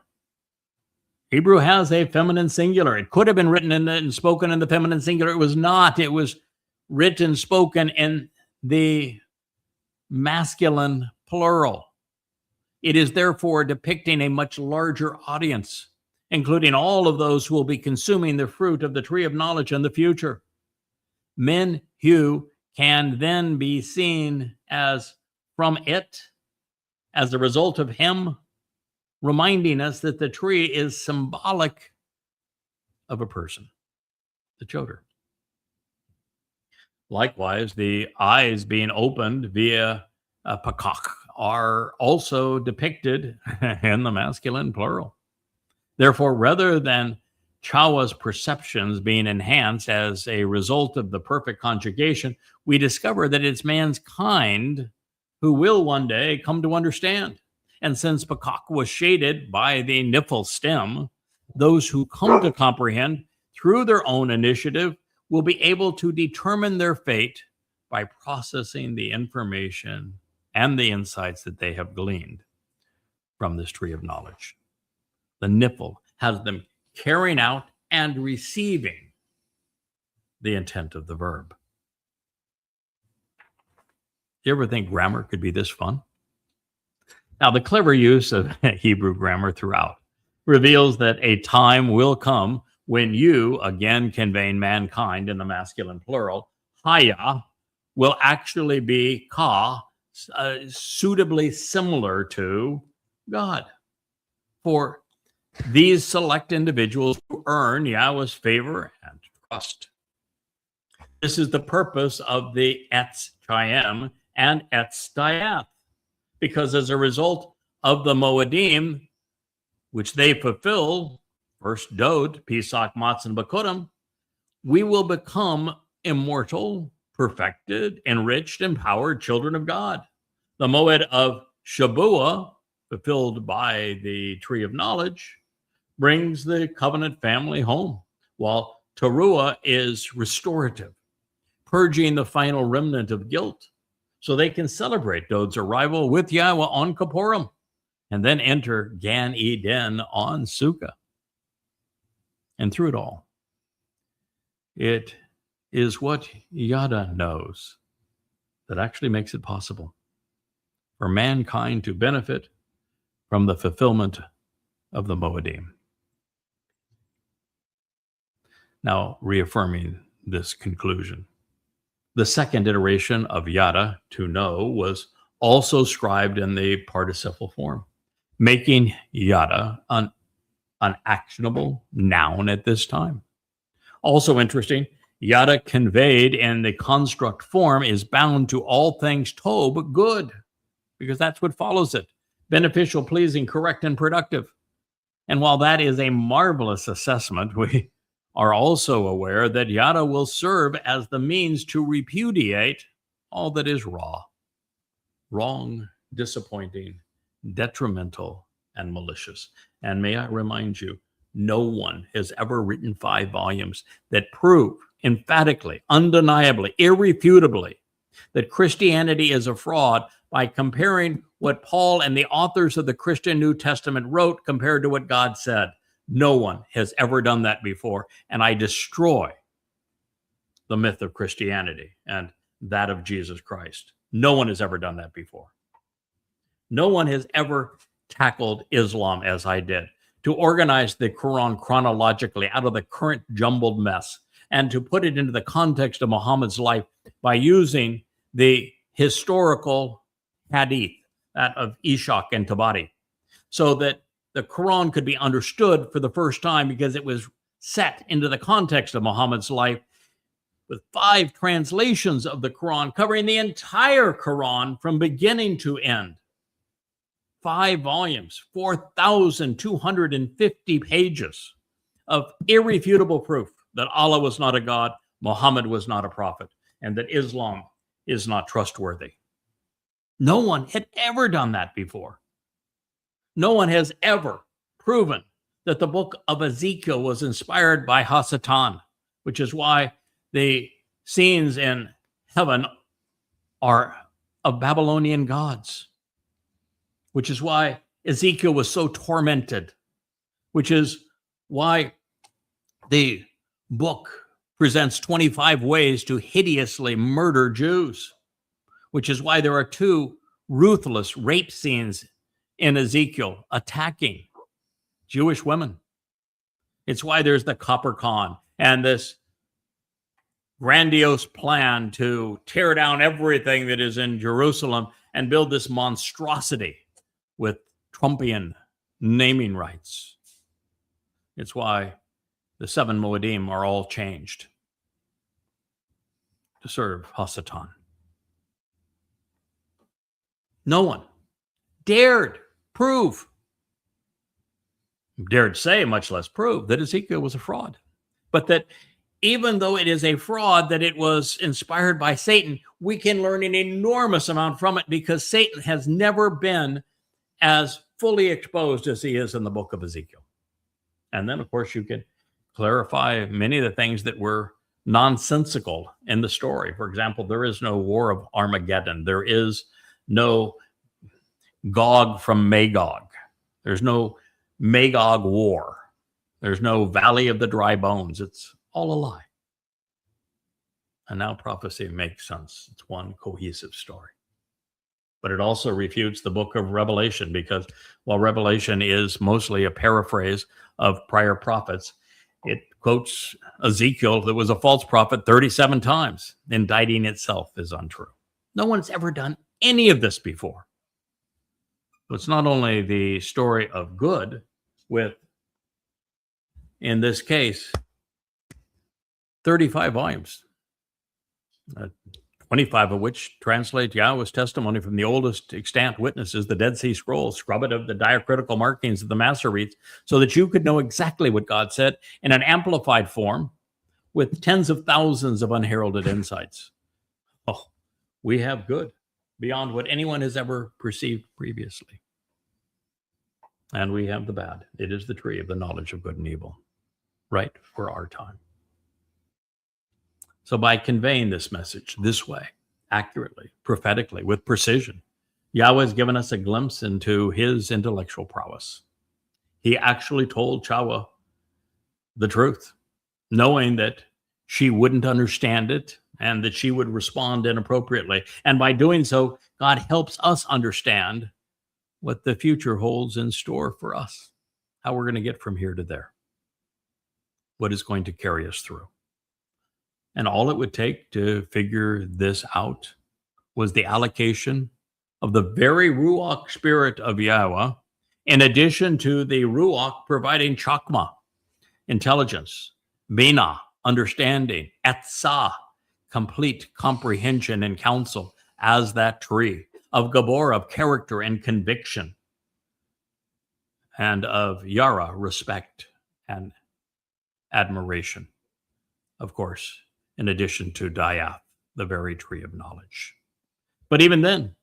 Hebrew has a feminine singular. It could have been written and spoken in the feminine singular. It was not. It was written, spoken in the masculine plural. It is therefore depicting a much larger audience, including all of those who will be consuming the fruit of the tree of knowledge in the future. Men who can then be seen as from it, as a result of him, reminding us that the tree is symbolic of a person, the Choder. Likewise, the eyes being opened via a pakach are also depicted in the masculine plural. Therefore, rather than Chawah's perceptions being enhanced as a result of the perfect conjugation, we discover that it's mankind who will one day come to understand. And since Pakak was shaded by the Niphal stem, those who come to comprehend through their own initiative will be able to determine their fate by processing the information and the insights that they have gleaned from this tree of knowledge. The Niphal has them carrying out and receiving the intent of the verb. Do you ever think grammar could be this fun? Now, the clever use of Hebrew grammar throughout reveals that a time will come when you, again conveying mankind in the masculine plural, Haya, will actually be Ka, suitably similar to God. For these select individuals who earn Yahweh's favor and trust. This is the purpose of the EtzChaym and EtzDayath, because as a result of the Moedim, which they fulfill, first Dowd, Pesach, Matzah, and Bakurim, we will become immortal, perfected, enriched, empowered children of God. The Mowed of Chawah, fulfilled by the tree of knowledge, brings the covenant family home, while Teruah is restorative, purging the final remnant of guilt, so they can celebrate Dowd's arrival with Yahweh on Kippurim, and then enter Gan Eden on Sukkah. And through it all, it is what Yada knows that actually makes it possible for mankind to benefit from the fulfillment of the Moedim. Now, reaffirming this conclusion, the second iteration of Yada, to know, was also scribed in the participle form, making Yada an actionable noun at this time. Also interesting, Yada conveyed in the construct form is bound to all things tob, good, because that's what follows it: beneficial, pleasing, correct, and productive. And while that is a marvelous assessment, we are also aware that Yada will serve as the means to repudiate all that is raw, wrong, disappointing, detrimental, and malicious. And may I remind you, no one has ever written 5 volumes that prove emphatically, undeniably, irrefutably that Christianity is a fraud by comparing what Paul and the authors of the Christian New Testament wrote compared to what God said. No one has ever done that before, and I destroy the myth of Christianity and that of Jesus Christ. No one has ever done that before. No one has ever tackled Islam as I did, to organize the Quran chronologically out of the current jumbled mess and to put it into the context of Muhammad's life by using the historical hadith, that of Ishaq and Tabari, so that the Quran could be understood for the first time because it was set into the context of Muhammad's life, with 5 translations of the Quran covering the entire Quran from beginning to end. 5 volumes, 4,250 pages of irrefutable proof that Allah was not a God, Muhammad was not a prophet, and that Islam is not trustworthy. No one had ever done that before. No one has ever proven that the book of Ezekiel was inspired by Hasatan, which is why the scenes in heaven are of Babylonian gods, which is why Ezekiel was so tormented, which is why the book presents 25 ways to hideously murder Jews, which is why there are 2 ruthless rape scenes in Ezekiel attacking Jewish women. It's why there's the Copper Khan and this grandiose plan to tear down everything that is in Jerusalem and build this monstrosity with Trumpian naming rights. It's why the 7 Moedim are all changed to serve Hasatan. No one dared say, much less prove, that Ezekiel was a fraud. But that even though it is a fraud, that it was inspired by Satan, we can learn an enormous amount from it, because Satan has never been as fully exposed as he is in the book of Ezekiel. And then, of course, you can clarify many of the things that were nonsensical in the story. For example, there is no war of Armageddon. There is no Gog from Magog. There's no Magog war. There's no Valley of the Dry Bones. It's all a lie. And now prophecy makes sense. It's one cohesive story. But it also refutes the book of Revelation, because while Revelation is mostly a paraphrase of prior prophets, it quotes Ezekiel, that was a false prophet, 37 times, indicting itself as untrue. No one's ever done any of this before. It's not only the story of good with, in this case, 35 volumes, 25 of which translate Yahweh's testimony from the oldest extant witnesses, the Dead Sea Scrolls, scrub it of the diacritical markings of the Masoretes, so that you could know exactly what God said in an amplified form with tens of thousands of unheralded insights. Oh, we have good beyond what anyone has ever perceived previously. And we have the bad. It is the tree of the knowledge of good and evil, right for our time. So by conveying this message this way, accurately, prophetically, with precision, Yahweh has given us a glimpse into his intellectual prowess. He actually told Chawah the truth, knowing that she wouldn't understand it and that she would respond inappropriately. And by doing so, God helps us understand what the future holds in store for us, how we're going to get from here to there, what is going to carry us through. And all it would take to figure this out was the allocation of the very Ruach spirit of Yahweh, in addition to the Ruach providing Chokmah, intelligence, Binah, understanding, Etzah, complete comprehension and counsel, as that tree, of Gabor, of character and conviction, and of Yara, respect and admiration. Of course, in addition to Dayath, the very tree of knowledge. But even then,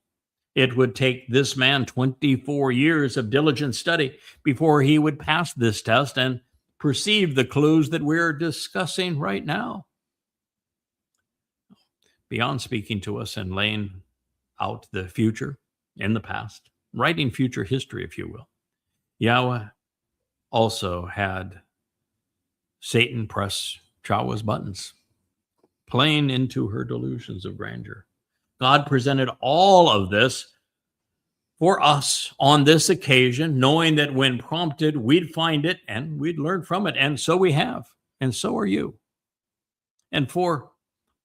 it would take this man 24 years of diligent study before he would pass this test and perceive the clues that we're discussing right now. Beyond speaking to us and laying out the future in the past, writing future history, if you will, Yahweh also had Satan press Chawah's buttons, playing into her delusions of grandeur. God presented all of this for us on this occasion, knowing that when prompted, we'd find it and we'd learn from it. And so we have, and so are you. And for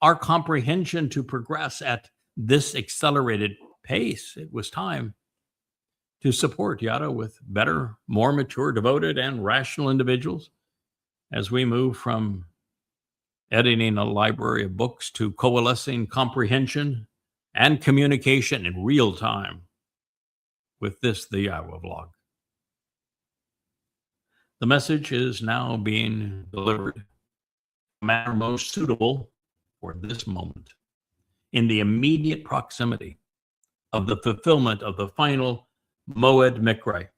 our comprehension to progress at this accelerated pace, it was time to support Yada with better, more mature, devoted, and rational individuals as we move from editing a library of books to coalescing comprehension and communication in real time with this, the YAHOWAH vlog. The message is now being delivered in a manner most suitable for this moment, in the immediate proximity of the fulfillment of the final Mowed Mikra,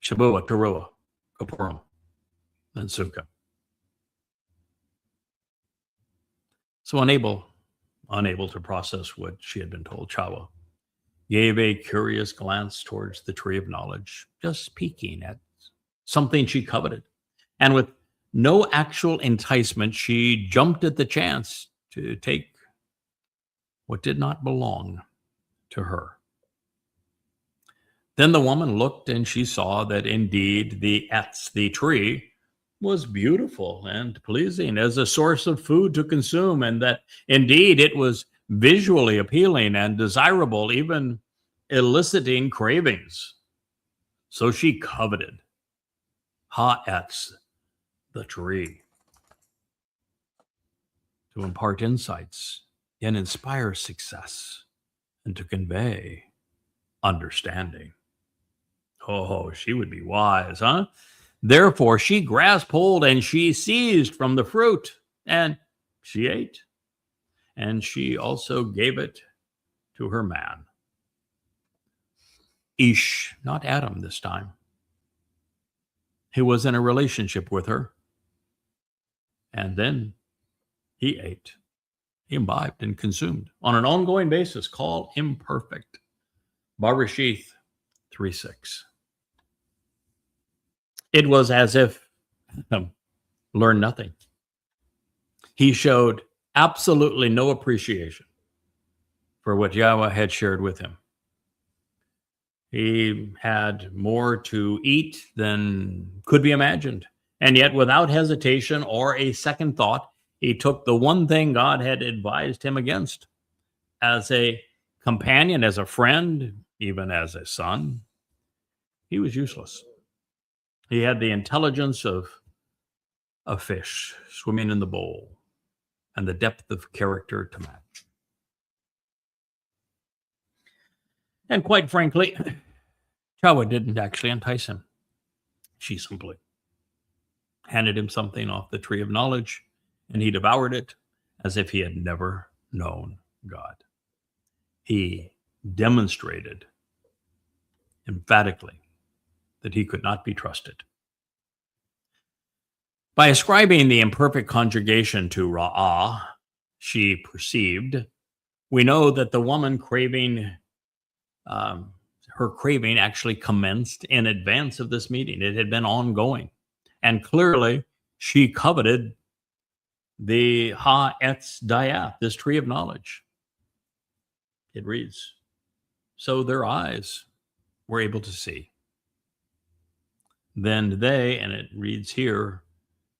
Shabuah, Teruah, Kapurim, and Sukkah. So unable to process what she had been told, Chawah gave a curious glance towards the tree of knowledge, just peeking at something she coveted. And with no actual enticement, she jumped at the chance to take what did not belong to her. Then the woman looked and she saw that indeed the tree was beautiful and pleasing as a source of food to consume, and that indeed it was visually appealing and desirable, even eliciting cravings. So she coveted the tree, to impart insights and inspire success and to convey understanding. Oh, she would be wise, huh? Therefore, she grasped hold and she seized from the fruit, and she ate. And she also gave it to her man. Ish, not Adam this time. He was in a relationship with her. And then he ate, he imbibed and consumed on an ongoing basis. Call imperfect. Baresyth 3:6. It was as if learned nothing. He showed absolutely no appreciation for what Yahweh had shared with him. He had more to eat than could be imagined. And yet, without hesitation or a second thought, he took the one thing God had advised him against. As a companion, as a friend, even as a son, he was useless. He had the intelligence of a fish swimming in the bowl and the depth of character to match. And quite frankly, Chawah didn't actually entice him. She simply handed him something off the tree of knowledge, and he devoured it as if he had never known God. He demonstrated emphatically that he could not be trusted. By ascribing the imperfect conjugation to ra'ah, she perceived, we know that the woman her craving actually commenced in advance of this meeting. It had been ongoing. And clearly, she coveted the EtzDayath, this tree of knowledge. It reads, so their eyes were able to see. Then they, and it reads here,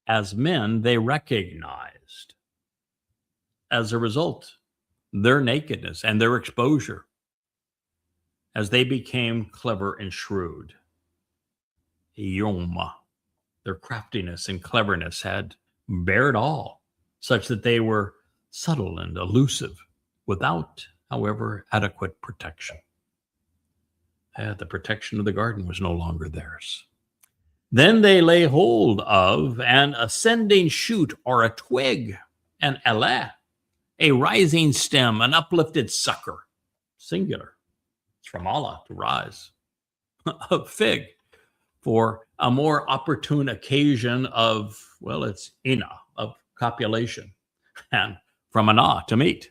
as men, they recognized, as a result, their nakedness and their exposure as they became clever and shrewd. YAHOWAH, their craftiness and cleverness had bared all, such that they were subtle and elusive, without, however, adequate protection. The protection of the garden was no longer theirs. Then they lay hold of an ascending shoot or a twig, an elah, a rising stem, an uplifted sucker, singular. It's from Allah, to rise. A fig, for a more opportune occasion of, well, it's ina, of copulation, and from anah, to meet.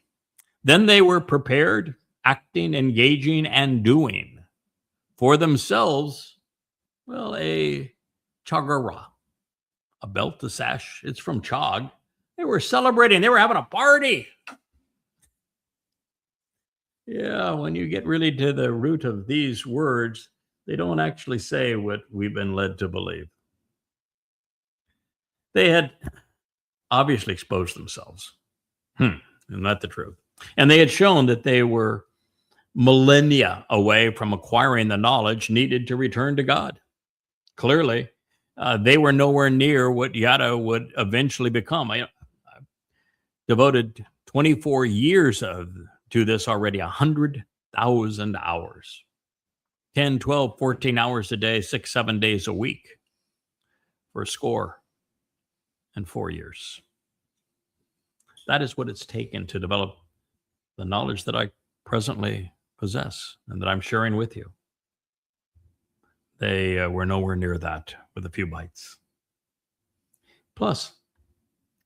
Then they were prepared, acting, engaging, and doing for themselves, well, a chagara, a belt, a sash. It's from chag. They were celebrating. They were having a party. Yeah, when you get really to the root of these words, they don't actually say what we've been led to believe. They had obviously exposed themselves. Isn't that the truth? And they had shown that they were millennia away from acquiring the knowledge needed to return to God. Clearly, they were nowhere near what Yada would eventually become. I've devoted 24 years to this already, 100,000 hours. 10, 12, 14 hours a day, 6, 7 days a week for a score and 4 years. That is what it's taken to develop the knowledge that I presently possess and that I'm sharing with you. They were nowhere near that with a few bites. Plus,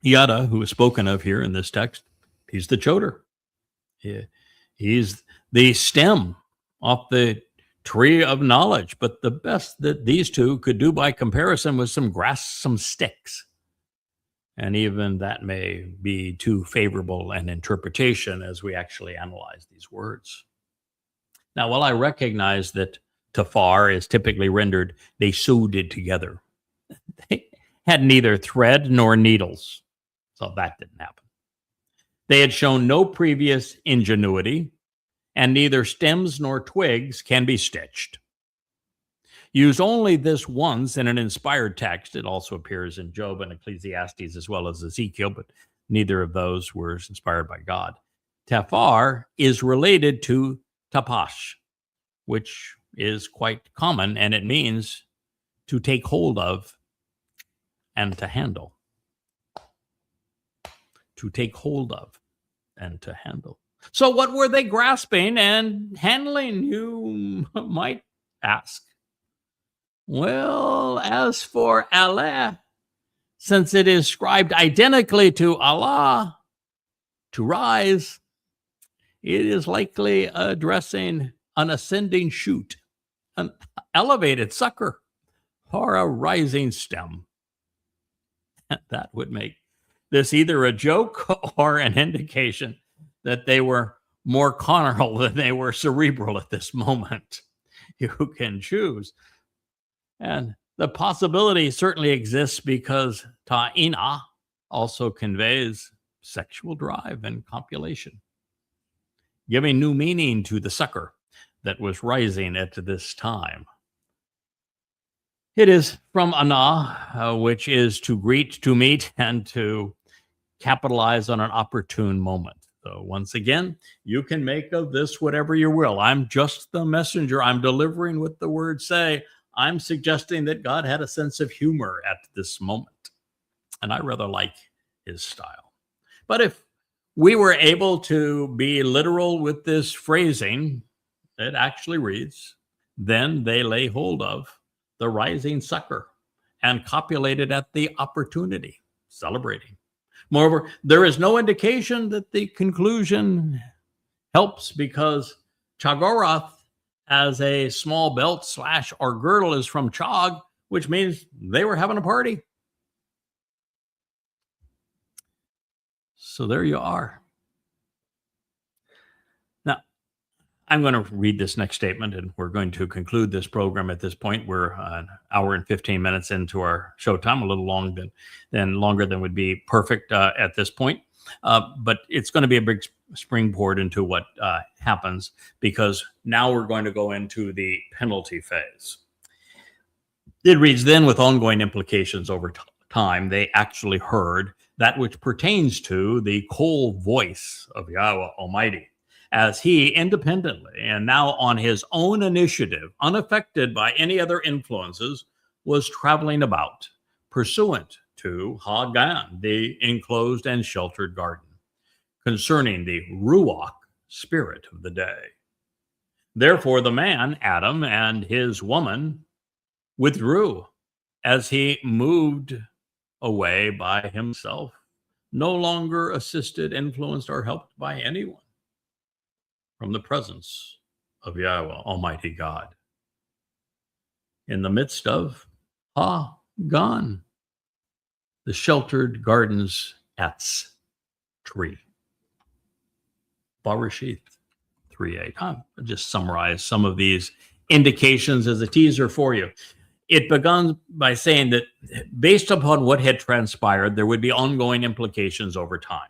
Yada, who is spoken of here in this text, he's the choder. He's the stem off the tree of knowledge. But the best that these two could do by comparison was some grass, some sticks. And even that may be too favorable an interpretation as we actually analyze these words. Now, while I recognize that tafar is typically rendered, they sewed it together. They had neither thread nor needles. So that didn't happen. They had shown no previous ingenuity, and neither stems nor twigs can be stitched. Use only this once in an inspired text. It also appears in Job and Ecclesiastes as well as Ezekiel, but neither of those were inspired by God. Tafar is related to tapash, which is quite common, and it means to take hold of and to handle. To take hold of and to handle. So what were they grasping and handling, you might ask. Well, as for Allah, since it is scribed identically to Allah, to rise, it is likely addressing an ascending shoot, an elevated sucker, or a rising stem. That would make this either a joke or an indication that they were more carnal than they were cerebral at this moment. You can choose. And the possibility certainly exists because ta'ina also conveys sexual drive and copulation, giving new meaning to the sucker that was rising at this time. It is from ana, which is to greet, to meet, and to capitalize on an opportune moment. So once again, you can make of this whatever you will. I'm just the messenger. I'm delivering what the words say. I'm suggesting that God had a sense of humor at this moment. And I rather like his style. But if we were able to be literal with this phrasing, it actually reads, then they lay hold of the rising sucker and copulated at the opportunity, celebrating. Moreover, there is no indication that the conclusion helps because Chagorath as a small belt / or girdle is from Chog, which means they were having a party. So there you are. Now, I'm going to read this next statement, and we're going to conclude this program at this point. We're an hour and 15 minutes into our show time, a little longer than would be perfect at this point. But it's going to be a big springboard into what happens, because now we're going to go into the penalty phase. It reads, then with ongoing implications over time, they actually heard that which pertains to the cold voice of Yahweh Almighty, as he independently and now on his own initiative, unaffected by any other influences, was traveling about, pursuant to Hagan, the enclosed and sheltered garden, concerning the Ruach, spirit of the day. Therefore the man, Adam, and his woman withdrew as he moved away by himself, no longer assisted, influenced, or helped by anyone from the presence of Yahweh, Almighty God, in the midst of Hagan, the sheltered gardens EtzChaym. Baresyth 3:8. I'll just summarize some of these indications as a teaser for you. It began by saying that based upon what had transpired, there would be ongoing implications over time.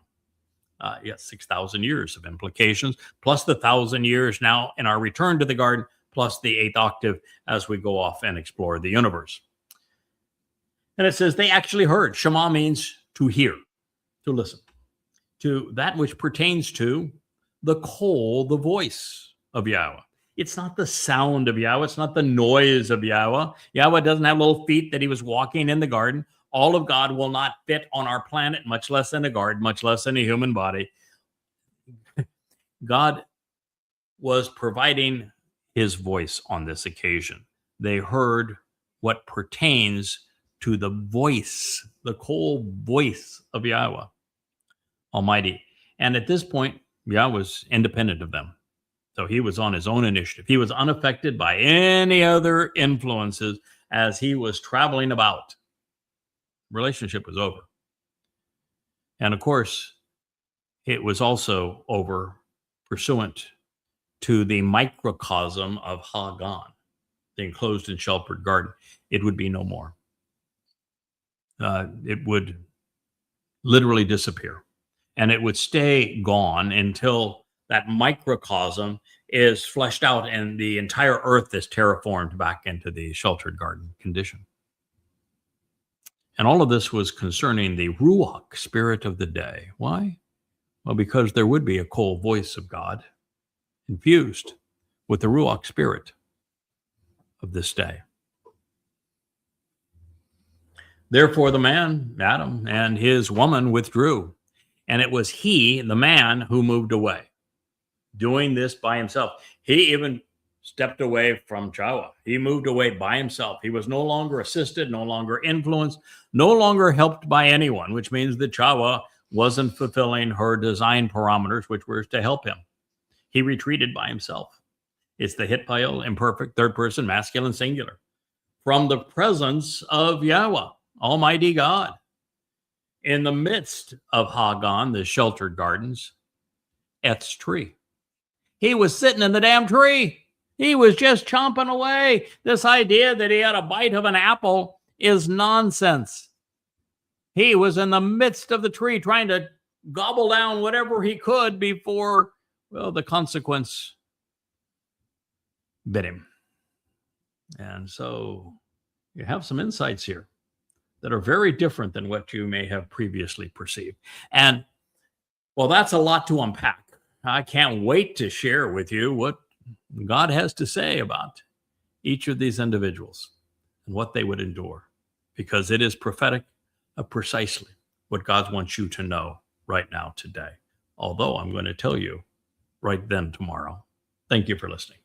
6,000 years of implications, plus the 1,000 years now in our return to the garden, plus the 8th octave as we go off and explore the universe. And it says they actually heard. Shema means to hear, to listen, to that which pertains to the the voice of Yahweh. It's not the sound of Yahweh. It's not the noise of Yahweh. Yahweh doesn't have little feet that he was walking in the garden. All of God will not fit on our planet, much less in a garden, much less in a human body. God was providing his voice on this occasion. They heard what pertains to the voice, the cold voice of Yahweh Almighty. And at this point, Yahweh was independent of them. So he was on his own initiative. He was unaffected by any other influences as he was traveling about. Relationship was over. And of course, it was also over pursuant to the microcosm of Hagan, the enclosed and sheltered garden. It would be no more. It would literally disappear. And it would stay gone until that microcosm is fleshed out and the entire earth is terraformed back into the sheltered garden condition. And all of this was concerning the Ruach, spirit of the day. Why? Well, because there would be a cold voice of God infused with the Ruach spirit of this day. Therefore, the man, Adam, and his woman withdrew. And it was he, the man, who moved away, doing this by himself. He even stepped away from Chawah. He moved away by himself. He was no longer assisted, no longer influenced, no longer helped by anyone, which means that Chawah wasn't fulfilling her design parameters, which were to help him. He retreated by himself. It's the Hitpael, imperfect, third person, masculine, singular. From the presence of Yahweh, Almighty God. In the midst of Hagan, the sheltered gardens, Etz tree. He was sitting in the damn tree. He was just chomping away. This idea that he had a bite of an apple is nonsense. He was in the midst of the tree trying to gobble down whatever he could before, well, the consequence bit him. And so you have some insights here that are very different than what you may have previously perceived. And, well, that's a lot to unpack. I can't wait to share with you what God has to say about each of these individuals and what they would endure, because it is prophetic of precisely what God wants you to know right now today. Although I'm going to tell you right then tomorrow. Thank you for listening.